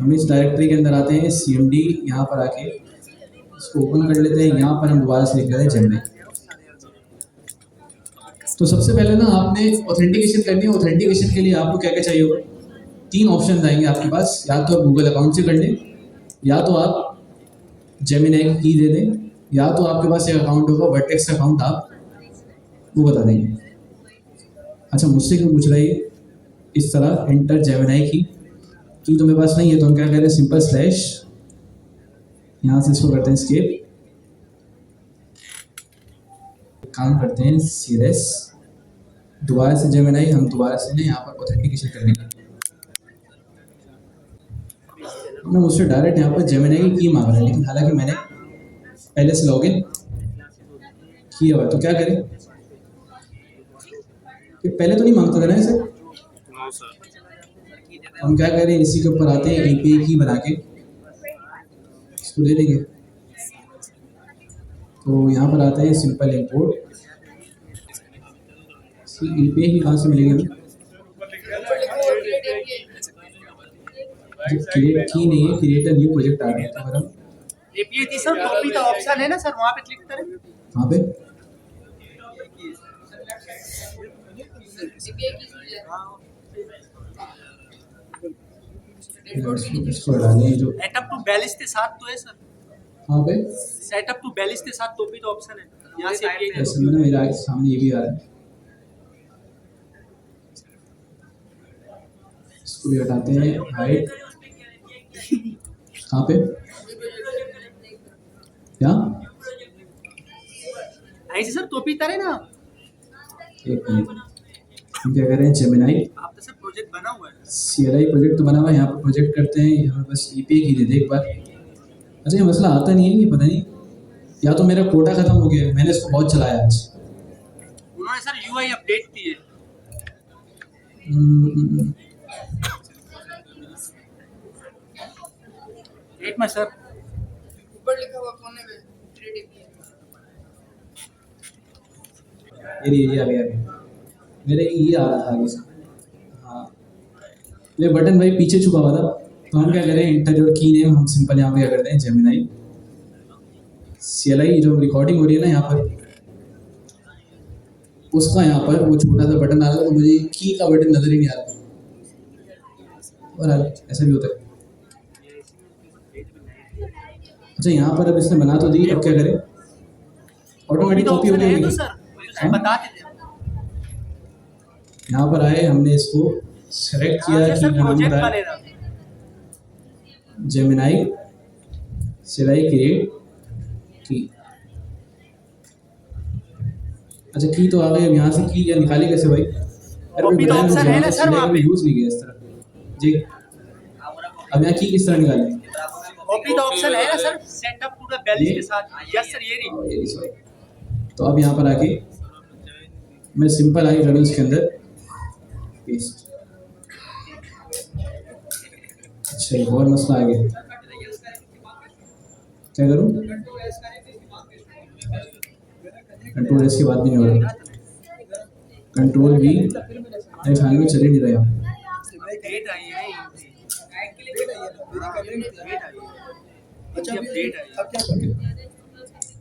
हम इस डायरेक्टरी के अंदर आते हैं, CMD यहाँ पर आके इसको ओपन कर लेते हैं, यहाँ पर हम दोबारा से लिख लेते हैं जेमिनाई। तो सबसे पहले ना आपने ऑथेंटिकेशन करनी है। ऑथेंटिकेशन के लिए आपको क्या क्या चाहिए होगा, 3 ऑप्शन आएंगे आपके पास, या तो आप गूगल अकाउंट से कर लें, या तो आप जेमिनाई की दे दें, या तो आपके पास एक अकाउंट होगा वर्टेक्स अकाउंट, आप वो बता देंगे। अच्छा मुझसे क्यों पूछ रहा है ये, इस तरह एंटर जेमिनाई की तो मेरे पास नहीं है, तो हम क्या करें, सिंपल / यहाँ से इसको करते हैं escape, काम करते हैं CLS, दोबारा से जेमिनाई, हम दोबारा से ना यहाँ पर ऑथेंटिकेशन करने का, मैं मुझसे डायरेक्ट यहाँ पर जेमिनाई की मांग रहा है, लेकिन हालांकि मैंने पहले से लॉगिन किया हुआ है। तो क्या करें, कि पहले तो नहीं मांगता था ना इसे, हम क्या करें, इसी के ऊपर आते हैं, API की बना के इसको ले लेंगे। तो यहाँ पर आते हैं सिंपल इंपोर्ट, API की कहाँ से मिलेगी हमें, क्रिएट की नहीं है, क्रिएट अ न्यू प्रोजेक्ट आ रहा है, तो अगर हम API थी सर, कॉपी का ऑप्शन है ना सर, वहाँ पे क्लिक करें। वहाँ पे इसको डालें जो सेटअप टू 42 के साथ तो है सर, वहाँ पे सेटअप टू 42 के साथ तो भी तो ऑप्शन है, यहाँ से API का। ऐसे में ना मेरे आगे सामने ये भी आ रहा है, इसको भी हटाते हैं, हाइड कहाँ पे, क्या ऐसे सर टोपी करे ना, एक मिनट, हम क्या करें, जेमिनाई आपका सर प्रोजेक्ट बना हुआ है। CLI प्रोजेक्ट तो बना हुआ है, यहाँ पर प्रोजेक्ट करते हैं, यहाँ पर बस API की दे दे एक बार। अच्छा ये मसला आता नहीं है, ये पता नहीं, या तो मेरा कोटा खत्म हो गया, मैंने इसको बहुत चलाया आज। उन्होंने सर UI अपडेट की है। एक में सर ऊपर लिखा हुआ कोने में 3D ये आ गया, मेरे ये आ रहा था आगे से। ये बटन भाई पीछे छुपा हुआ था, तो हम क्या करें, इंटर योर की नेम, हम सिंपल यहाँ पे क्या करते हैं जेमिनाई CLI, जो रिकॉर्डिंग हो रही है ना यहाँ पर, उसका यहाँ पर वो छोटा सा बटन आ रहा है, तो मुझे की का बटन नजर ही नहीं आ रहा, और ऐसा भी होता है। अच्छा यहाँ पर अब इसने बना तो दी, अब क्या करें, ऑटोमेटिक तो कॉपी हो ऑप्शन है तो गई। सर सर बताते थे। यहाँ पर आए, हमने इसको सेलेक्ट किया हाँ, की सर का नाम प्रोजेक्ट बताया, वाले ना जेमिनाई CLI क्रिएट की। अच्छा की तो आ गई, अब यहाँ से की या निकाले कैसे भाई? अरे Copy तो option है ना सर वहाँ पे। यूज नहीं किया इस तरह जी। अब यहाँ की किस तरह निकाले? कॉपी तो ऑप्शन है ना sir, setup to the balance के साथ। यस सर, ये रही। सॉरी, तो अब यहाँ पर आके मैं सिंपल आई रेडल्स के अंदर पेस्ट। अच्छा एक और मसला आ गया, क्या करूँ? कंट्रोल एस की बात नहीं हो रहा, कंट्रोल V मेरे ख्याल में चल ही नहीं रहा। डेट आई है, डेट आई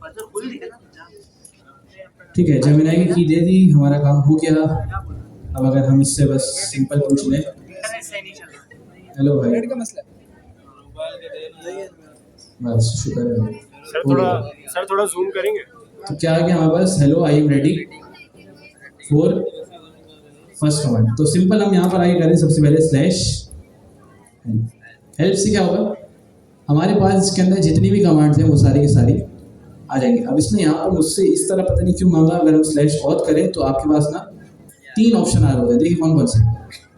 मतलब खुल दिया ना। ठीक है, जेमिनाई की दे दी, हमारा काम हो गया। अब अगर हम इससे बस सिंपल पूछ लें, इंटरनेट सही नहीं चल रहा। हेलो भाई, का मसला बस शुक्र है। सर थोड़ा जूम करेंगे। तो क्या आ गया हमारे पास, hello I am ready for first command. तो सिंपल हम यहाँ पर आगे करें, सबसे पहले स्लैश हेल्प से क्या होगा, हमारे पास इसके अंदर जितनी भी कमांड्स हैं वो सारी की सारी आ जाएंगी। अब इसने यहाँ पर मुझसे इस तरह पता नहीं क्यों मांगा, अगर हम स्लैश ऑथ करें तो आपके पास ना 3 ऑप्शन आ रहे होते हैं। देखिए कौन कौन से,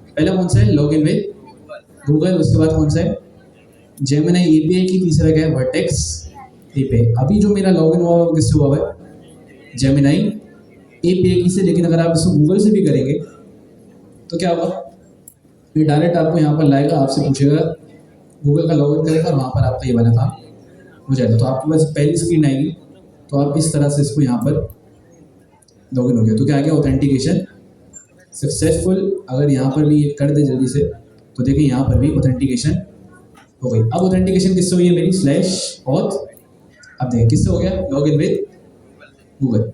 पहला कौन सा है लॉग इन विद गूगल, उसके बाद कौन सा है जेमिनाई API की, तीसरा क्या है वर्टेक्स API। अभी जो मेरा लॉगिन हुआ वो किससे हुआ है, जेमिनाई API की से, लेकिन अगर आप इसको गूगल से भी करेंगे तो क्या होगा, ये डायरेक्ट आपको यहाँ पर लाएगा, आपसे पूछेगा, गूगल का लॉगिन करेगा और वहाँ पर आपका ये वाला काम हो जाएगा। तो आपके पास पहली स्क्रीन आएगी, तो आप इस तरह से इसको यहाँ पर लॉगिन हो गया, तो क्या आ गया ऑथेंटिकेशन सक्सेसफुल। अगर यहाँ पर भी ये कर दे जल्दी से, तो देखिए यहाँ पर भी ऑथेंटिकेशन हो गई। अब ऑथेंटिकेशन किससे हुई है मेरी, स्लैश ऑथ। अब देखिए किससे हो गया, लॉग इन विद गूगल।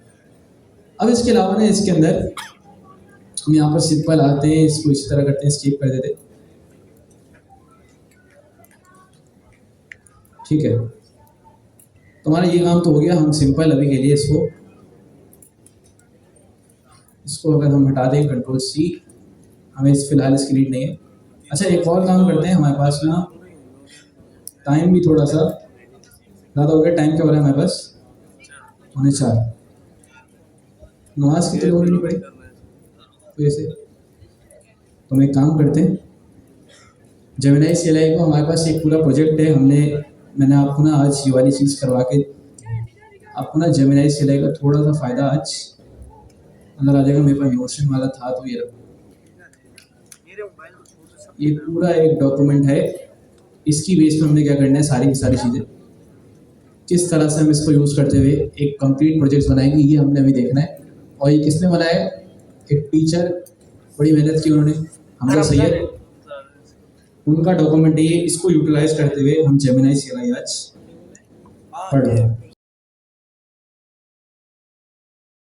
अब इसके अलावा ना इसके अंदर हम यहाँ पर सिंपल आते हैं, इसको इस तरह करते हैं, स्किप कर देते, ठीक है। तो हमारा ये काम तो हो गया। हम सिंपल अभी के लिए इसको अगर हम हटा दें कंट्रोल C, हमें फिलहाल इसकी नीड नहीं है। अच्छा एक और काम करते हैं, हमारे पास ना टाइम भी थोड़ा सा ज़्यादा हो गया। टाइम क्या हो रहा है हमारे पास, 4:45। नमाज कितनी होनी पड़ी तो ऐसे, तो हम एक काम करते हैं, जेमिनाई CLI को हमारे पास एक पूरा प्रोजेक्ट है। मैंने आपको ना आज ये वाली चीज़ करवा के आपको ना जेमिनाई CLI का थोड़ा सा फ़ायदा आज अंदर आ जाएगा। मेरे पास नोशन वाला था, तो ये पूरा एक डॉक्यूमेंट है। इसकी बेस पे हमने क्या करना है, सारी की सारी चीज़ें किस तरह से हम इसको यूज़ करते हुए एक कंप्लीट प्रोजेक्ट बनाएंगे, ये हमने अभी देखना है। और ये किसने बनाया है, एक टीचर, बड़ी मेहनत की उन्होंने, हमजा सैयद, उनका डॉक्यूमेंट है ये। इसको यूटिलाइज करते हुए हम जेमिनाई CLI आज पढ़ रहे हैं।